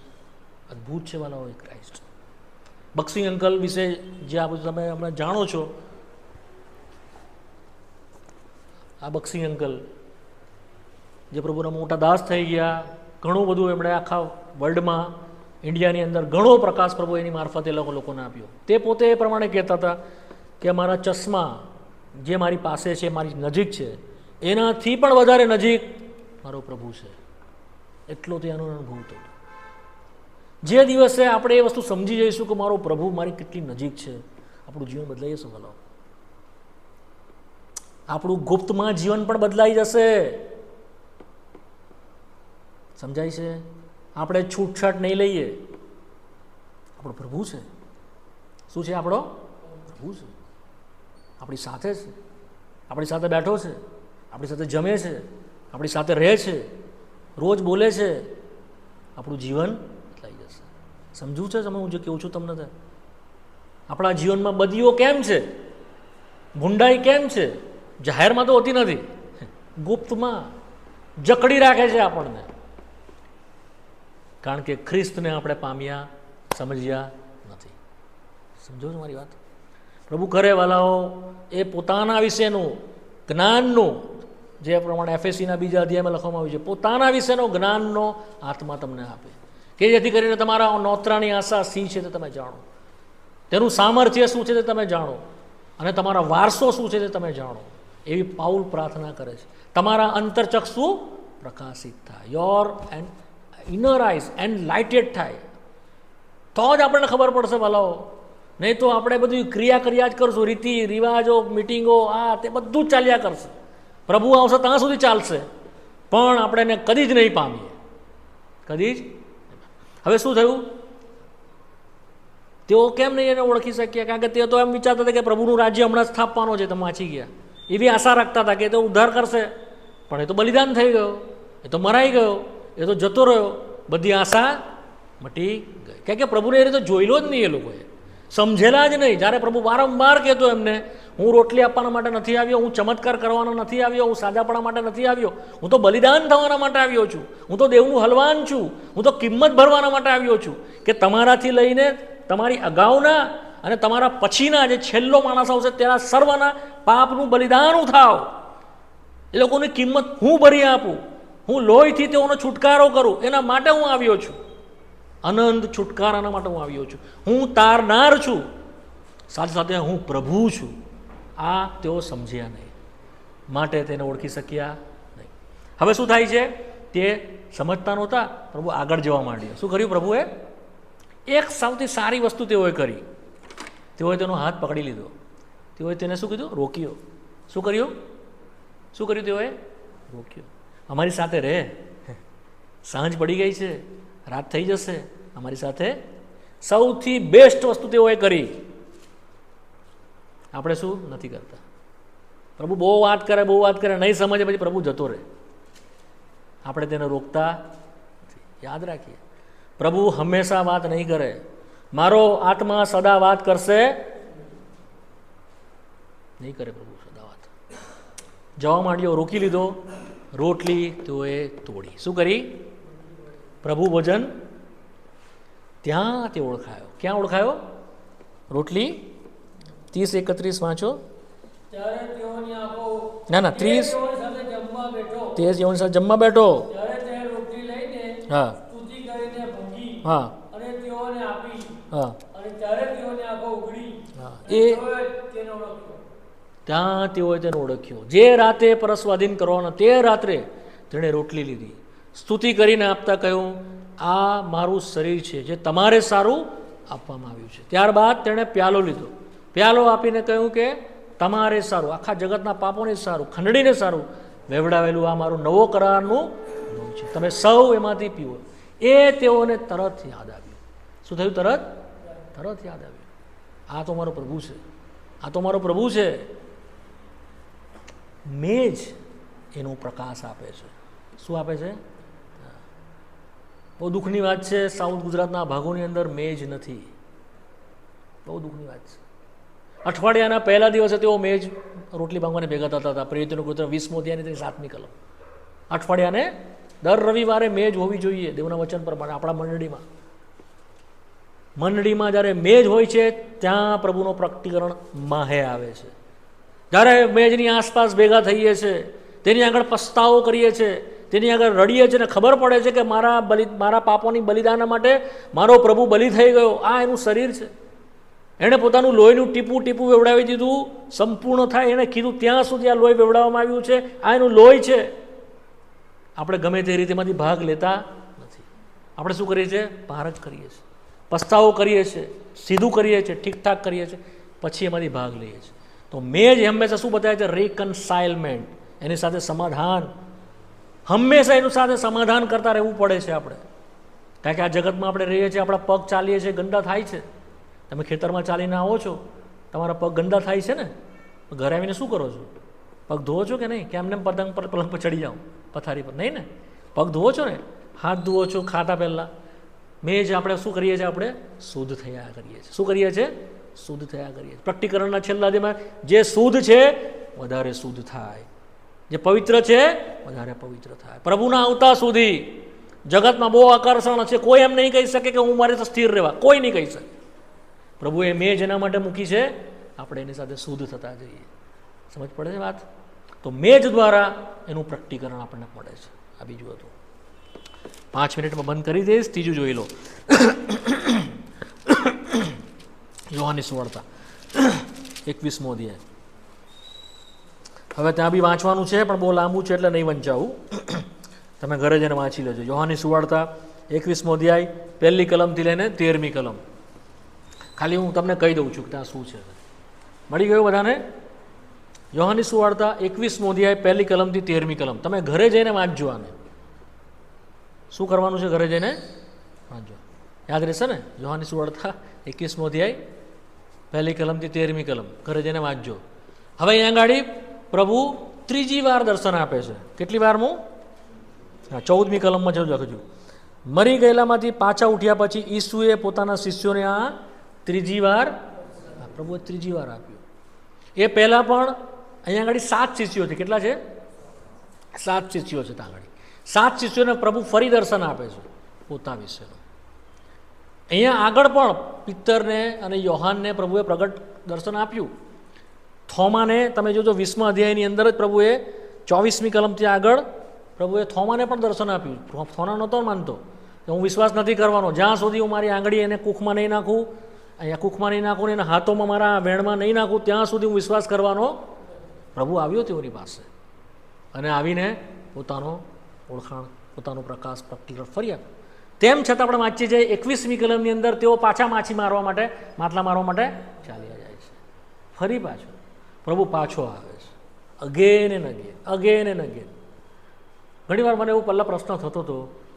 અદ્ભુત છે વાલાઓ એ ક્રાઇસ્ટ. બક્સિંગ અંકલ વિશે જે આ બધું તમે હમણાં જાણો છો, આ બક્સિંગ અંકલ જે પ્રભુના મોટા દાસ થઈ ગયા, ઘણું બધું એમણે આખા વર્લ્ડમાં, ઇન્ડિયાની અંદર ઘણો પ્રકાશ પ્રભુ એની મારફતે લોકોને આપ્યો. તે પોતે એ પ્રમાણે કહેતા હતા કે મારા ચશ્મા જે મારી પાસે છે, મારી નજીક છે, એનાથી પણ વધારે નજીક મારો પ્રભુ છે. એટલો તે અનુભવ હતો. જે દિવસે આપણે એ વસ્તુ સમજી જઈશું કે મારો પ્રભુ મારી કેટલી નજીક છે, આપણું જીવન બદલાઈ જશે ભલો. આપણું ગુપ્તમાં જીવન પણ બદલાઈ જશે. સમજાય છે? આપણે છૂટછાટ નહીં લઈએ. આપણો પ્રભુ છે. શું છે? આપણો પ્રભુ છે. આપણી સાથે છે, આપણી સાથે બેઠો છે, આપણી સાથે જમે છે, આપણી સાથે રહે છે, રોજ બોલે છે. આપણું જીવન બદલાઈ જશે. સમજવું છે તમે હું જે કહું છું તમને? તે આપણા જીવનમાં બદીઓ કેમ છે, ભૂંડાઈ કેમ છે? જાહેરમાં તો હોતી નથી, ગુપ્તમાં જકડી રાખે છે આપણને. કારણ કે ખ્રિસ્તને આપણે પામ્યા, સમજ્યા નથી. સમજો છો મારી વાત? પ્રભુ કરે વાલાઓ એ પોતાના વિશેનું જ્ઞાનનું, જે પ્રમાણે એફએસીના બીજા અધ્યાયમાં લખવામાં આવ્યું છે, પોતાના વિશેનો જ્ઞાનનો આત્મા તમને આપે કે જેથી કરીને તમારા નોતરાની આશા શી છે તે તમે જાણો, તેનું સામર્થ્ય શું છે તે તમે જાણો, અને તમારા વારસો શું છે તે તમે જાણો. એવી પાઉલ પ્રાર્થના કરે છે. તમારા અંતરચક્ષુ પ્રકાશિત થાય, your and inner eyes and lighted થાય, તો જ આપણને ખબર પડશે વાલાઓ. નહીં તો આપણે બધું ક્રિયા કર્યા જ કરશું, રીતિ રિવાજો, મિટિંગો, આ તે બધું જ ચાલ્યા કરશે. પ્રભુ આવશે ત્યાં સુધી ચાલશે, પણ આપણે એને કદી જ નહીં પામીએ, કદી જ. હવે શું થયું? તેઓ કેમ નહીં એને ઓળખી શક્યા? કારણ કે તેઓ તો એમ વિચારતા હતા કે પ્રભુનું રાજ્ય હમણાં સ્થાપવાનો છે, તમે વાંચી ગયા. એવી આશા રાખતા હતા કે એ તો ઉદ્ધાર કરશે, પણ એ તો બલિદાન થઈ ગયો, એ તો મરાઈ ગયો, એ તો જતો રહ્યો. બધી આશા મટી ગઈ. કારણ કે પ્રભુને એ રીતે જોયેલો જ નહીં, એ લોકોએ સમજેલા જ નહીં. જ્યારે પ્રભુ વારંવાર કહેતો એમને, હું રોટલી આપવાના માટે નથી આવ્યો, હું ચમત્કાર કરવાનો નથી આવ્યો, હું સાજાપણા માટે નથી આવ્યો, હું તો બલિદાન થવાના માટે આવ્યો છું, હું તો દેવનું હલવાન છું, હું તો કિંમત ભરવાના માટે આવ્યો છું, કે તમારાથી લઈને તમારી અગાઉના અને તમારા પછીના જે છેલ્લો માણસ આવશે તેના સર્વના પાપનું બલિદાન હું થાવ, એ લોકોની કિંમત હું ભરી આપું, હું લોહીથી તેઓનો છુટકારો કરું, એના માટે હું આવ્યો છું. અનંત છુટકારાના માટે હું આવ્યો છું. હું તારનાર છું, સાથે સાથે હું પ્રભુ છું. આ તેઓ સમજ્યા નહીં, માટે તેને ઓળખી શક્યા નહીં. હવે શું થાય છે? તે સમજતા નહોતા. પ્રભુ આગળ જવા માંડ્યા. શું કર્યું પ્રભુએ? એક સૌથી સારી વસ્તુ તેઓએ કરી. તેઓએ તેનો હાથ પકડી લીધો. તેઓએ તેને શું કીધું? રોક્યો. શું કર્યું? શું કર્યું તેઓએ? રોક્યો. અમારી સાથે રહે, સાંજ પડી ગઈ છે, રાત થઈ જશે, અમારી સાથે. સૌથી બેસ્ટ વસ્તુ તેઓએ કરી. આપણે શું નથી કરતા? પ્રભુ બહુ વાત કરે, બહુ વાત કરે, નહીં સમજે, પછી પ્રભુ જતો રહે. આપણે તેને રોકતા નથી. યાદ રાખીએ, પ્રભુ હંમેશા વાત નહીં કરે. મારો આત્મા સદા વાત કરશે નહીં, કરે પ્રભુ સદા વાત. જવા માંડ્યો, રોકી લીધો. રોટલી તેઓએ તોડી. શું કરી? પ્રભુ ભોજન ત્યાં તે ઓળખાયો. ક્યાં ઓળખાયો? રોટલી 30-31 વાંચો. ના ના 30 તે જેવન સાથે જમવા બેઠો. હા હા હા એ ત્યાં તેઓએ તેને ઓળખ્યો. જે રાતે પરસ્વાધીન કરવાના તે રાત્રે તેણે રોટલી લીધી, સ્તુતિ કરીને આપતા કહ્યું, આ મારું શરીર છે જે તમારે સારું આપવામાં આવ્યું છે. ત્યારબાદ તેણે પ્યાલો લીધો, પ્યાલો આપીને કહ્યું કે તમારે સારું, આખા જગતના પાપોને સારું, ખંડણીને સારું વેવડાવેલું આ મારું નવો કરારનું લોહી છે, તમે સૌ એમાંથી પીવો. એ તેઓને તરત યાદ આવ્યું. શું થયું? તરત યાદ આવ્યું. આ તો મારો પ્રભુ છે, આ તો મારો પ્રભુ છે. મેજ એનો પ્રકાશ આપે છે. શું આપે છે? બહુ દુઃખની વાત છે, સાઉથ ગુજરાતના ભાગોની અંદર મેજ નથી. બહુ દુઃખની વાત છે. અઠવાડિયાના પહેલા દિવસે તેઓ મેજ રોટલી માંગવાને ભેગા થતા હતા. પ્રેરિતોનું કૃત્ય 20મો અધ્યાયની તેની 7મી કલમ. અઠવાડિયાને દર રવિવારે મેજ હોવી જોઈએ દેવના વચન પ્રમાણે આપણા મંડળીમાં. મંડળીમાં જ્યારે મેજ હોય છે ત્યાં પ્રભુનો પ્રકટીકરણ માહે આવે છે. જ્યારે મેજની આસપાસ ભેગા થઈએ છીએ, તેની આગળ પસ્તાવો કરીએ છીએ, તેની આગળ રડીએ છીએ ને ખબર પડે છે કે મારા પાપોની બલિદાન માટે મારો પ્રભુ બલિ થઈ ગયો, આ એનું શરીર છે, એણે પોતાનું લોહીનું ટીપું ટીપું વેવડાવી દીધું, સંપૂર્ણ થાય એણે કીધું ત્યાં સુધી આ લોહી વેવડાવવામાં આવ્યું છે, આ એનું લોહી છે. આપણે ગમે તે રીતેમાંથી ભાગ લેતા નથી. આપણે શું કરીએ છીએ? પારખ કરીએ છીએ, પસ્તાવો કરીએ છીએ, સીધું કરીએ છીએ, ઠીકઠાક કરીએ છીએ, પછી એમાંથી ભાગ લઈએ છીએ. તો મેં જ હંમેશા શું બતાવે છે? રિકન્સાઇલમેન્ટ, એની સાથે સમાધાન. હંમેશા એની સાથે સમાધાન કરતા રહેવું પડે છે આપણે, કારણ કે આ જગતમાં આપણે રહીએ છીએ, આપણા પગ ચાલીએ છીએ, ગંદા થાય છે. તમે ખેતરમાં ચાલીને આવો છો, તમારા પગ ગંદા થાય છે ને, ઘરે આવીને શું કરો છો? પગ ધોવો છો કે નહીં? કે એમને પલંગ પર ચડી જાઓ, પથારી પર? નહીં ને, પગ ધોવો છો ને, હાથ ધોવો છો ખાતા પહેલાં. મેં જ આપણે શું કરીએ છીએ? આપણે શુદ્ધ થયા કરીએ છીએ. શું કરીએ છીએ? શુદ્ધ થયા કરીએ છીએ. પ્રકટીકરણના છેલ્લા અધ્યાયમાં જે શુદ્ધ છે વધારે શુદ્ધ થાય, જે પવિત્ર છે વધારે પવિત્ર થાય. પ્રભુના આવતા સુધી જગતમાં બહુ આકર્ષણ છે, કોઈ એમ નહીં કહી શકે કે હું મારે સ્થિર રહેવા, કોઈ નહીં કહી શકે. પ્રભુએ મેં જેના માટે મૂકી છે, આપણે એની સાથે શુદ્ધ થતા જઈએ. સમજ પડે છે વાત? તો મેજ દ્વારા એનું પ્રકટીકરણ આપણને મળે છે. આ બીજું હતું. 5 મિનિટમાં બંધ કરી દઈશ. ત્રીજું જોઈ લો, યોહાનની સુવાર્તા 21મો અધ્યાય. હવે ત્યાં બી વાંચવાનું છે, પણ બહુ લાંબુ છે એટલે નહીં વંચાવું, તમે ઘરે જઈને વાંચી લેજો. યોહાનની સુવાર્તા 21મો અધ્યાય, 1લી કલમથી લઈને 13મી કલમ. ખાલી હું તમને કહી દઉં છું કે ત્યાં શું છે. મળી ગયું બધાને? યોહાનની સુવાર્તા 21મો અધ્યાય, 1લી કલમથી 13મી કલમ. તમે ઘરે જઈને વાંચજો. આને શું કરવાનું છે? ઘરે જઈને વાંચજો, યાદ રહેશે ને? યોહાનની સુવાર્તા 21મો અધ્યાય, 1લી કલમથી 13મી કલમ. ઘરે જઈને વાંચજો. હવે અહીંયા ગાડી પ્રભુ ત્રીજી વાર દર્શન આપે છે. કેટલી વારનું? 14મી કલમમાં જવું લખજો. મરી ગયેલામાંથી પાછા ઉઠ્યા પછી ઈસુએ પોતાના શિષ્યોને આ ત્રીજી વાર, પ્રભુએ ત્રીજી વાર આપ્યું. એ પહેલાં પણ અહીંયા આગળ 7 શિષ્યો છે. કેટલા છે? 7 શિષ્યો છે. ત્યાં આગળ 7 શિષ્યોને પ્રભુ ફરી દર્શન આપે છે પોતા વિશેનું. અહીંયા આગળ પણ પિત્તરને અને યોહાનને પ્રભુએ પ્રગટ દર્શન આપ્યું. થોમાને તમે જોજો 20મા અધ્યાયની અંદર જ પ્રભુએ 24મી કલમથી આગળ પ્રભુએ થોમાને પણ દર્શન આપ્યું. થોમા નહોતો માનતો કે હું વિશ્વાસ નથી કરવાનો જ્યાં સુધી હું મારી આંગળી એને કૂખમાં નહીં નાખું, અહીંયા કૂખમાં નહીં નાખું ને એના હાથોમાં મારા વેણમાં નહીં નાખું, ત્યાં સુધી હું વિશ્વાસ કરવાનો. પ્રભુ આવ્યો તેઓની પાસે અને આવીને પોતાનો ઓળખાણ, પોતાનો પ્રકાશ પ્રકટીકરણ ફરી આપ્યો. તેમ છતાં આપણે વાંચીએ છીએ 21મી કલમની અંદર તેઓ પાછા માટલા મારવા માટે ચાલ્યા જાય છે. ફરી પાછો પ્રભુ પાછો આવે છે, અગેન એન્ડ અગેન. ઘણી વાર મને એવું પહેલાં પ્રશ્ન થતો હતો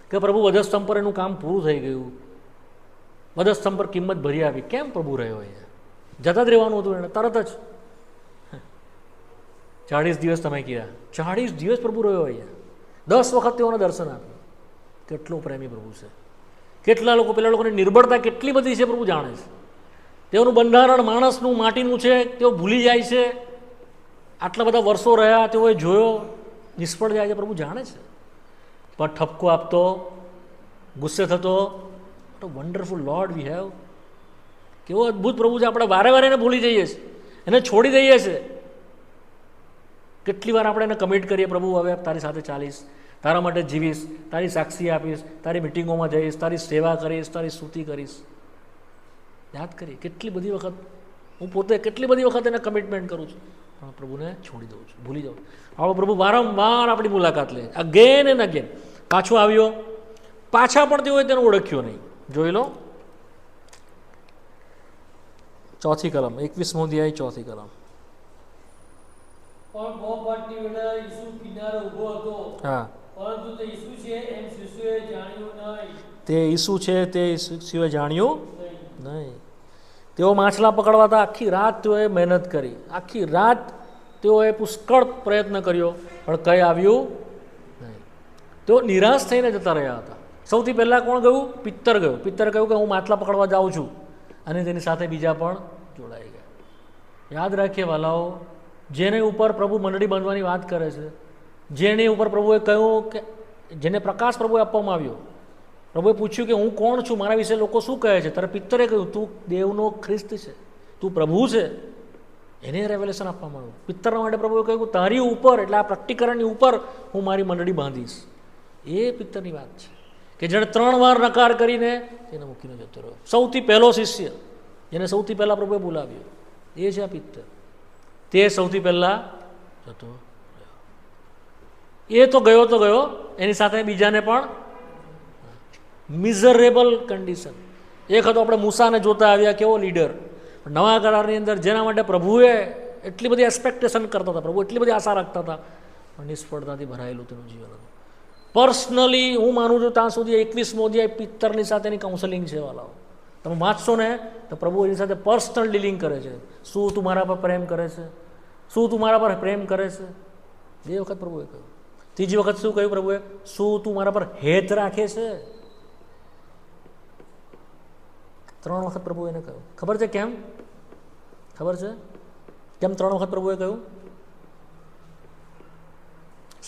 કે પ્રભુ વધસ્તંભ પર એનું કામ પૂરું થઈ ગયું, વધસ્તંભ પર કિંમત ભરી આવી, કેમ પ્રભુ રહ્યો અહીંયા? જતા જ રહેવાનું હતું એને તરત જ. 40 દિવસ તમે કીધા, 40 દિવસ પ્રભુ રહ્યો અહીંયા, 10 વખત તેઓને દર્શન આપ્યું. કેટલો પ્રેમી પ્રભુ છે! કેટલા લોકો, પેલા લોકોની નિર્બળતા કેટલી બધી છે પ્રભુ જાણે છે. તેઓનું બંધારણ માણસનું, માટીનું છે, તેઓ ભૂલી જાય છે. આટલા બધા વર્ષો રહ્યા, તેઓએ જોયો, નિષ્ફળ જાય છે, પ્રભુ જાણે છે. પણ ઠપકો આપતો, ગુસ્સે થતો, વન્ડરફુલ લોર્ડ વી હેવ. કેવો અદ્ભુત પ્રભુ છે! આપણે વારે વારે એને ભૂલી જઈએ છીએ, એને છોડી દઈએ છીએ. કેટલી વાર આપણે એને કમિટ કરીએ, પ્રભુ હવે તારી સાથે ચાલીશ, તારા માટે જીવીશ, તારી સાક્ષી આપીશ, તારી મિટિંગોમાં જઈશ, તારી સેવા કરીશ, તારી સ્તુતિ કરીશ. યાદ કરીએ કેટલી બધી વખત, હું પોતે કેટલી બધી વખત એને કમિટમેન્ટ કરું છું, પણ પ્રભુને છોડી દઉં છું, ભૂલી જાઉં છું. આવો પ્રભુ વારંવાર આપણી મુલાકાત લે, અગેન એન્ડ અગેન. પાછો આવ્યો, પાછા પણ તેઓએ તેને ઓળખ્યો નહીં. જોઈ લો 4થી કલમ, 21મો અધ્યાય 4થી કલમ. પણ બપોરની વેળા ઈસુ કિનારે ઊભો હતો. હા, પરંતુ તે ઈસુ છે એમ શિષ્યોએ જાણ્યું નહીં. તે ઈસુ છે તે શિષ્યોએ જાણ્યું નહીં. તેઓ માછલા પકડવા હતા, આખી રાત તેઓએ મહેનત કરી, આખી રાત તેઓએ પુષ્કળ પ્રયત્ન કર્યો, પણ કંઈ આવ્યું નહીં. તેઓ નિરાશ થઈને જતા રહ્યા હતા. સૌથી પહેલાં કોણ ગયું? પિત્તર ગયું. પિત્તરે કહ્યું કે હું માછલા પકડવા જાઉં છું, અને તેની સાથે બીજા પણ જોડાઈ ગયા. યાદ રાખીએ વાલાઓ, જેને ઉપર પ્રભુ મંડળી બાંધવાની વાત કરે છે, જેની ઉપર પ્રભુએ કહ્યું કે જેને પ્રકાશ પ્રભુએ આપવામાં આવ્યો, પ્રભુએ પૂછ્યું કે હું કોણ છું, મારા વિશે લોકો શું કહે છે? ત્યારે પિત્તરે કહ્યું, તું દેવનો ખ્રિસ્ત છે, તું પ્રભુ છે. એને રેવલેશન આપવામાં આવ્યું. પિત્તરના માટે પ્રભુએ કહ્યું, તારી ઉપર, એટલે આ પ્રકટીકરણની ઉપર હું મારી મંડળી બાંધીશ. એ પિત્તરની વાત છે કે જેણે 3 વાર નકાર કરીને તેને મૂકીને જતો રહ્યો. સૌથી પહેલો શિષ્ય જેને સૌથી પહેલાં પ્રભુએ બોલાવ્યો એ છે આ પિત્તર. તે સૌથી પહેલાં જતો રહ્યો. એ તો ગયો, એની સાથે બીજાને પણ મિઝરેબલ કન્ડિશન. એક હતો આપણે મૂસાને જોતા આવ્યા, કેવો લીડર. નવા કરારની અંદર જેના માટે પ્રભુએ એટલી બધી એક્સપેક્ટેશન કરતા હતા, પ્રભુ એટલી બધી આશા રાખતા હતા, પણ નિષ્ફળતાથી ભરાયેલું તેનું જીવન હતું. પર્સનલી હું માનું છું ત્યાં સુધી 21મો અધ્યાય પિત્તરની સાથેની કાઉન્સેલિંગ છે વાલાઓ. તમે વાંચશો ને તો પ્રભુ એની સાથે પર્સનલ ડીલિંગ કરે છે. શું તું મારા પર પ્રેમ કરે છે? શું તું મારા પર પ્રેમ કરે છે? 2 વખત પ્રભુએ કહ્યું. 3જી વખત શું કહ્યું પ્રભુએ? શું તું મારા પર હેત રાખે છે? 3 વખત પ્રભુએ એને કહ્યું. ખબર છે કેમ? ખબર છે કેમ 3 વખત પ્રભુએ કહ્યું?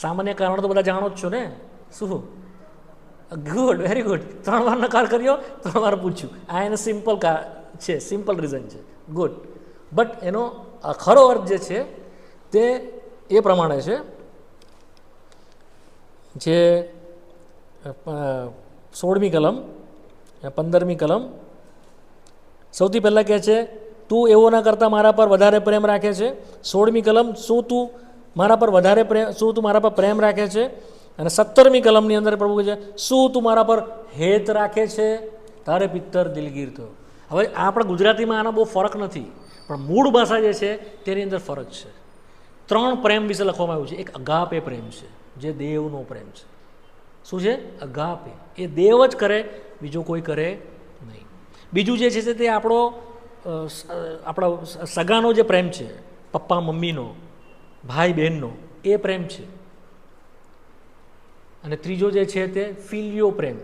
સામાન્ય કારણ તો બધા જાણો જ છો ને. શું? Good, very good. 3 વાર નકાર કર્યો, 3 વાર પૂછ્યું. આ એને સિમ્પલ છે, સિમ્પલ રીઝન છે. ગુડ. બટ એનો ખરો અર્થ જે છે તે એ પ્રમાણે છે જે 16મી કલમ 15મી કલમ સૌથી પહેલાં કહે છે, તું એવો ના કરતા મારા પર વધારે પ્રેમ રાખે છે. 16મી કલમ, શું તું મારા પર પ્રેમ રાખે છે? અને 17મી કલમની અંદર પ્રભુ કહે છે, શું તું મારા પર હેત રાખે છે? તારે પિત્તર દિલગીર થયો. હવે આપણા ગુજરાતીમાં આનો બહુ ફરક નથી, પણ મૂળ ભાષા જે છે તેની અંદર ફરક છે. 3 પ્રેમ વિશે લખવામાં આવ્યું છે. એક અગાપે પ્રેમ છે, જે દેવનો પ્રેમ છે. શું છે? અગાપે. એ દેવ જ કરે, બીજો કોઈ કરે નહીં. બીજું જે છે તે આપણો સગાનો જે પ્રેમ છે, પપ્પા મમ્મીનો, ભાઈ બહેનનો, એ પ્રેમ છે. અને ત્રીજો જે છે તે ફિલિયો પ્રેમ.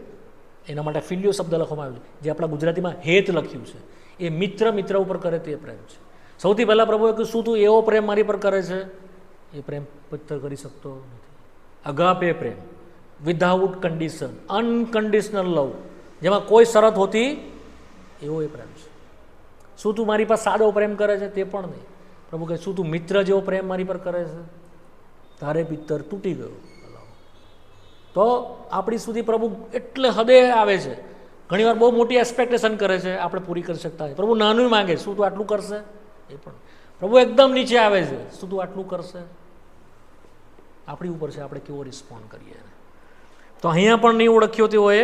એના માટે ફિલિયો શબ્દ લખવામાં આવ્યો છે, જે આપણા ગુજરાતીમાં હેત લખ્યું છે. એ મિત્ર ઉપર કરે તે પ્રેમ છે. સૌથી પહેલાં પ્રભુએ કહ્યું, શું તું એવો પ્રેમ મારી પર કરે છે? એ પ્રેમ પિત્તર કરી શકતો નથી. અગાપે પ્રેમ, વિધાઉટ કન્ડિશન, અનકન્ડિશનલ લવ, જેમાં કોઈ શરત હોતી, એવો એ પ્રેમ છે. શું તું મારી પાસે સાદો પ્રેમ કરે છે? તે પણ નહીં. પ્રભુ કહે, શું તું મિત્ર જેવો પ્રેમ મારી પર કરે છે? તારે પિત્તર તૂટી ગયો. તો આપણી સુધી પ્રભુ એટલે હદે આવે છે. ઘણીવાર બહુ મોટી એક્સપેક્ટેશન કરે છે, આપણે પૂરી કરી શકતા નથી. પ્રભુ નાનું માંગે, શું તું આટલું કરશે? એ પણ પ્રભુ એકદમ નીચે આવે છે, શું તું આટલું કરશે? આપણી ઉપર છે આપણે કેવો રિસ્પોન્ડ કરીએ. તો અહીંયા પણ નહીં ઓળખ્યો તેઓએ.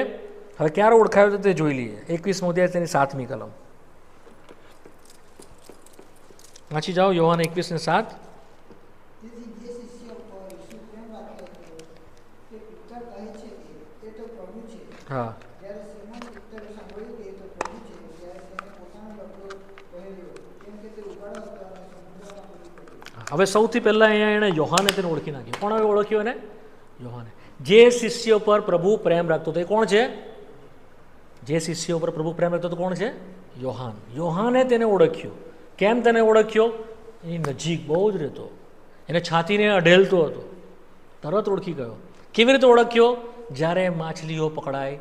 હવે ક્યારે ઓળખાયો તો તે જોઈ લઈએ. 21મો અધ્યાય તેની 7મી કલમ વાંચી જાઓ. યોહાન 21:7. હા, હવે સૌથી પહેલાં અહીંયા એણે યોહાને તેને ઓળખી નાખ્યો. કોણ હવે ઓળખ્યો એને? યોહાને. જે શિષ્ય પર પ્રભુ પ્રેમ રાખતો હતો એ કોણ છે? જે શિષ્ય પર પ્રભુ પ્રેમ રાખતો હતો કોણ છે? યોહાન. યોહાને તેને ઓળખ્યો. કેમ તેને ઓળખ્યો? એની નજીક બહુ જ રહેતો, એને છાતીને અઢેલતો હતો, તરત ઓળખી ગયો. કેવી રીતે ઓળખ્યો? જ્યારે માછલીઓ પકડાય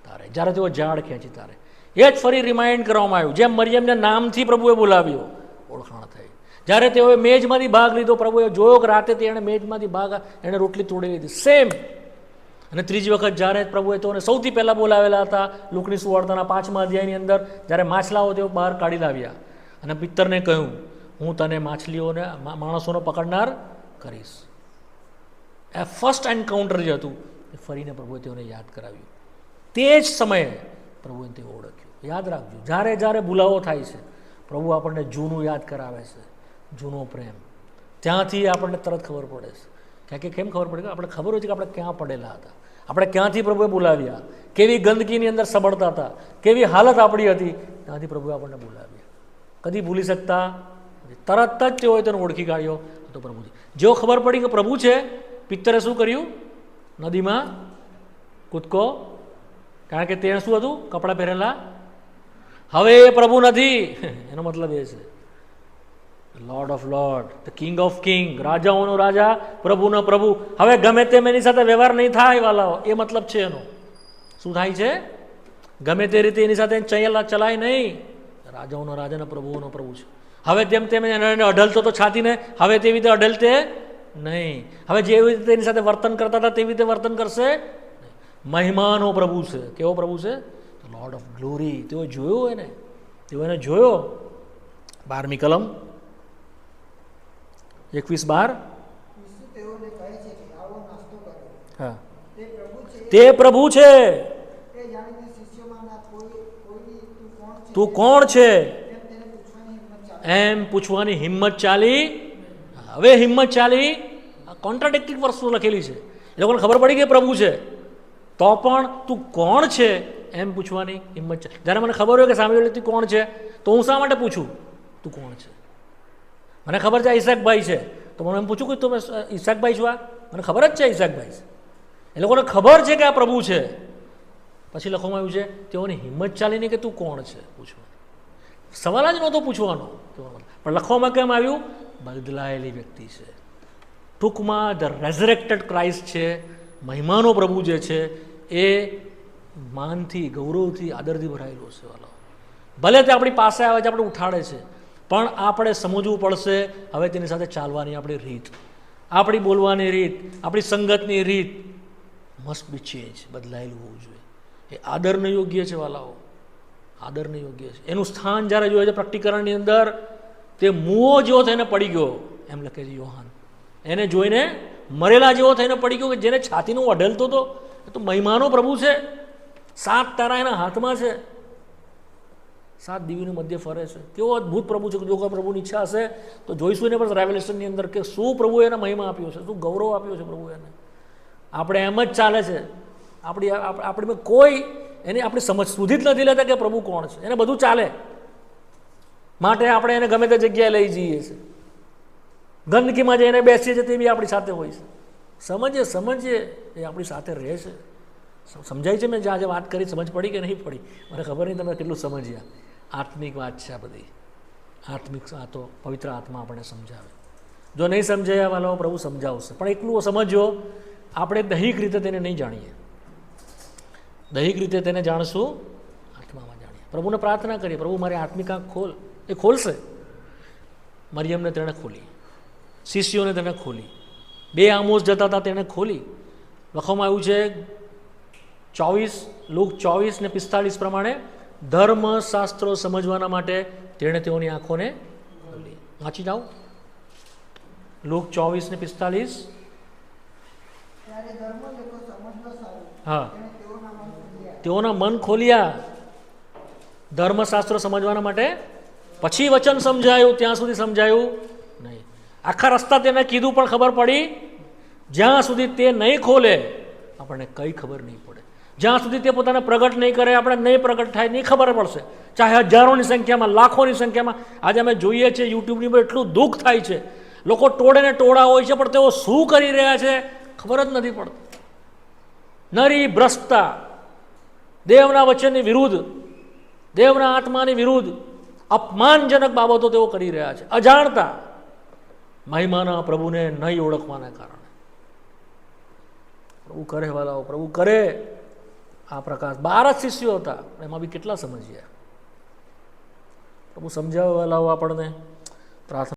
તારે, જ્યારે તેઓ ઝાડ ખેંચી તારે. એ જ ફરી રિમાઇન્ડ કરવામાં આવ્યું. જેમ મરિયમને નામથી પ્રભુએ બોલાવ્યો, ઓળખાણ થઈ. જ્યારે તેઓએ મેજમાંથી ભાગ લીધો, પ્રભુએ જોયો કે રાતે તેણે મેજમાંથી ભાગ, એણે રોટલી તોડી લીધી, સેમ. અને ત્રીજી વખત જ્યારે પ્રભુએ તેઓને સૌથી પહેલાં બોલાવેલા હતા, લુકની સુવાર્તાના 5મા અધ્યાયની અંદર, જ્યારે માછલાઓ તેઓ બહાર કાઢી લાવ્યા અને પિત્તરને કહ્યું, હું તને માછલીઓને માણસોને પકડનાર કરીશ. એ ફર્સ્ટ એન્કાઉન્ટર જે હતું એ ફરીને પ્રભુએ તેઓને યાદ કરાવ્યું. તે જ સમયે પ્રભુએ તેઓ ઓળખ્યું. યાદ રાખજો, જ્યારે જ્યારે ભૂલાવો થાય છે, પ્રભુ આપણને જૂનું યાદ કરાવે છે, જૂનો પ્રેમ. ત્યાંથી આપણને તરત ખબર પડે છે. કારણ કે કેમ ખબર પડે? કે આપણે ખબર હોય છે કે આપણે ક્યાં પડેલા હતા, આપણે ક્યાંથી પ્રભુએ બોલાવ્યા, કેવી ગંદકીની અંદર સબળતા હતા, કેવી હાલત આપણી હતી, ત્યાંથી પ્રભુએ આપણને બોલાવ્યા. કદી ભૂલી શકતા, તરત જ તેઓએ તેને ઓળખી કાઢ્યો તો પ્રભુજી. જેવો ખબર પડી કે પ્રભુ છે, પિત્તરે શું કર્યું? નદીમાં કૂદકો, કારણ કે તેને શું હતું? કપડાં પહેરેલા. હવે એ પ્રભુ નથી, એનો મતલબ એ છે lord of lord, the king of king, રાજાઓનો રાજા, પ્રભુનો પ્રભુ. હવે ગમે તેમ એની સાથે વ્યવહાર નહીં થાય વાલાઓ, એ મતલબ છે એનો. શું થાય છે? ગમે તે રીતે એની સાથે ચલાય નહીં. રાજાઓનો રાજા અને પ્રભુઓનો પ્રભુ છે. હવે તેમ તેમ એને અઢલતો તો છાતીને, હવે તેવી રીતે અઢલતે નહીં. હવે જેવી રીતે એની સાથે વર્તન કરતા હતા તેવી રીતે વર્તન કરશે. મહિમાનો પ્રભુ છે. કેવો પ્રભુ છે? Lord of glory. તેઓ જોયો એને, તેઓ એને જોયો. 12મી કલમ 21:12. હા, તે પ્રભુ છે. તું કોણ છે એમ પૂછવાની હિંમત ચાલી. હવે હિંમત ચાલી. કોન્ટ્રાડિક્ટિંગ વસ્તુ લખેલી છે. એ લોકોને ખબર પડી કે પ્રભુ છે, તો પણ તું કોણ છે એમ પૂછવાની હિંમત છે. જ્યારે મને ખબર હોય કે સામે તું કોણ છે, તો હું શા માટે પૂછું તું કોણ છે? મને ખબર છે ઈસાકભાઈ છે, તો મને એમ પૂછું કે તમે ઈસાકભાઈ છો? મને ખબર જ છે ઈસાકભાઈ છે. એ લોકોને ખબર છે કે આ પ્રભુ છે. પછી લખવામાં આવ્યું છે તેઓની હિંમત ચાલી નહીં કે તું કોણ છે પૂછવાનું. સવાલ જ નહોતો પૂછવાનો, પણ લખવામાં કેમ આવ્યું? બદલાયેલી વ્યક્તિ છે. ટૂંકમાં ધ રેઝરેક્ટેડ ક્રાઇસ્ટ છે, મહિમાનો પ્રભુ જે છે એ માનથી, ગૌરવથી, આદરથી ભરાયેલો છે. વાલો, ભલે તે આપણી પાસે આવે છે, આપણે ઉઠાડે છે, પણ આપણે સમજવું પડશે હવે તેની સાથે ચાલવાની આપણી રીત, આપણી બોલવાની રીત, આપણી સંગતની રીત મસ્ટ બી ચેન્જ, બદલાયેલું હોવું જોઈએ. એ આદરને યોગ્ય છે વાલાઓ, આદરને યોગ્ય છે. એનું સ્થાન જ્યારે જોઈએ છે પ્રકટીકરણની અંદર, તે મુઓ જેવો થઈને પડી ગયો એમ લખે છે યોહાન. એને જોઈને મરેલા જેવો થઈને પડી ગયો, કે જેને છાતીનું અઢલતો હતો એ તો મહિમાનો પ્રભુ છે. 7 તારા એના હાથમાં છે, 7 દીવીની મધ્ય ફરે છે. કેવો અદ્ભુત પ્રભુ છે. જો કોઈ પ્રભુની ઈચ્છા હશે તો જોઈશું એને પણ રેવલેશનની અંદર કે શું પ્રભુએ એને મહિમા આપ્યો છે, શું ગૌરવ આપ્યો છે પ્રભુ એને. આપણે એમ જ ચાલે છે, આપણી કોઈ એની આપણી સમજ સુધી જ નથી લેતા કે પ્રભુ કોણ છે. એને બધું ચાલે માટે આપણે એને ગમે તે જગ્યાએ લઈ જઈએ છીએ. ગંદકીમાં જઈને બેસીએ છીએ તે બી આપણી સાથે હોય છે. સમજીએ એ આપણી સાથે રહે છે. સમજાય છે? મેં જે આજે વાત કરી સમજ પડી કે નહીં પડી મને ખબર નહીં. તમે કેટલું સમજ્યા? આત્મિક વાત છે આ બધી. આત્મિક આ તો પવિત્ર આત્મા આપણને સમજાવે. જો નહીં સમજાયા વાળો પ્રભુ સમજાવશે, પણ એટલું સમજો આપણે દૈહિક રીતે તેને નહીં જાણીએ. દૈહિક રીતે તેને જાણશું, આત્મામાં જાણીએ. પ્રભુને પ્રાર્થના કરીએ, પ્રભુ મારી આત્મિક આંખ ખોલ. એ ખોલશે. મરિયમને તેણે ખોલી, શિષ્યોને તેને ખોલી, 2 આમોસ જતા હતા તેને ખોલી. લખવામાં આવ્યું છે 24 લુક 24:45 પ્રમાણે, ધર્મશાસ્ત્રો સમજવાના માટે તેણે તેઓની આંખોને ખોલી. વાંચી જાઓ લુક 24:45. હા, તેઓના મન ખોલ્યા ધર્મશાસ્ત્રો સમજવાના માટે. પછી વચન સમજાયું, ત્યાં સુધી સમજાયું નહીં. આખા રસ્તા તેને કીધું પણ ખબર પડી. જ્યાં સુધી તે નહીં ખોલે આપણને કંઈ ખબર નહીં પડે. જ્યાં સુધી તે પોતાને પ્રગટ નહીં કરે, આપણે નહીં પ્રગટ થાય, નહીં ખબર પડશે. ચાહે હજારોની સંખ્યામાં, લાખોની સંખ્યામાં આજે અમે જોઈએ છીએ યુટ્યુબની પર એટલું દુઃખ થાય છે. લોકો ટોળે ને ટોળા હોય છે, પણ તેઓ શું કરી રહ્યા છે ખબર જ નથી પડતી. નરી ભ્રષ્ટતા, દેવના વચનની વિરુદ્ધ, દેવના આત્માની વિરુદ્ધ અપમાનજનક બાબતો તેઓ કરી રહ્યા છે, અજાણતા, મહિમાના પ્રભુને નહીં ઓળખવાના કારણે. પ્રભુ કરે વાલાઓ, પ્રભુ કરે આ પ્રકાશ. 12 જ શિષ્યો હતા, એમાં બી કેટલા સમજ્યા. પ્રભુ સમજાવે વાલાઓ આપણને. પ્રાર્થના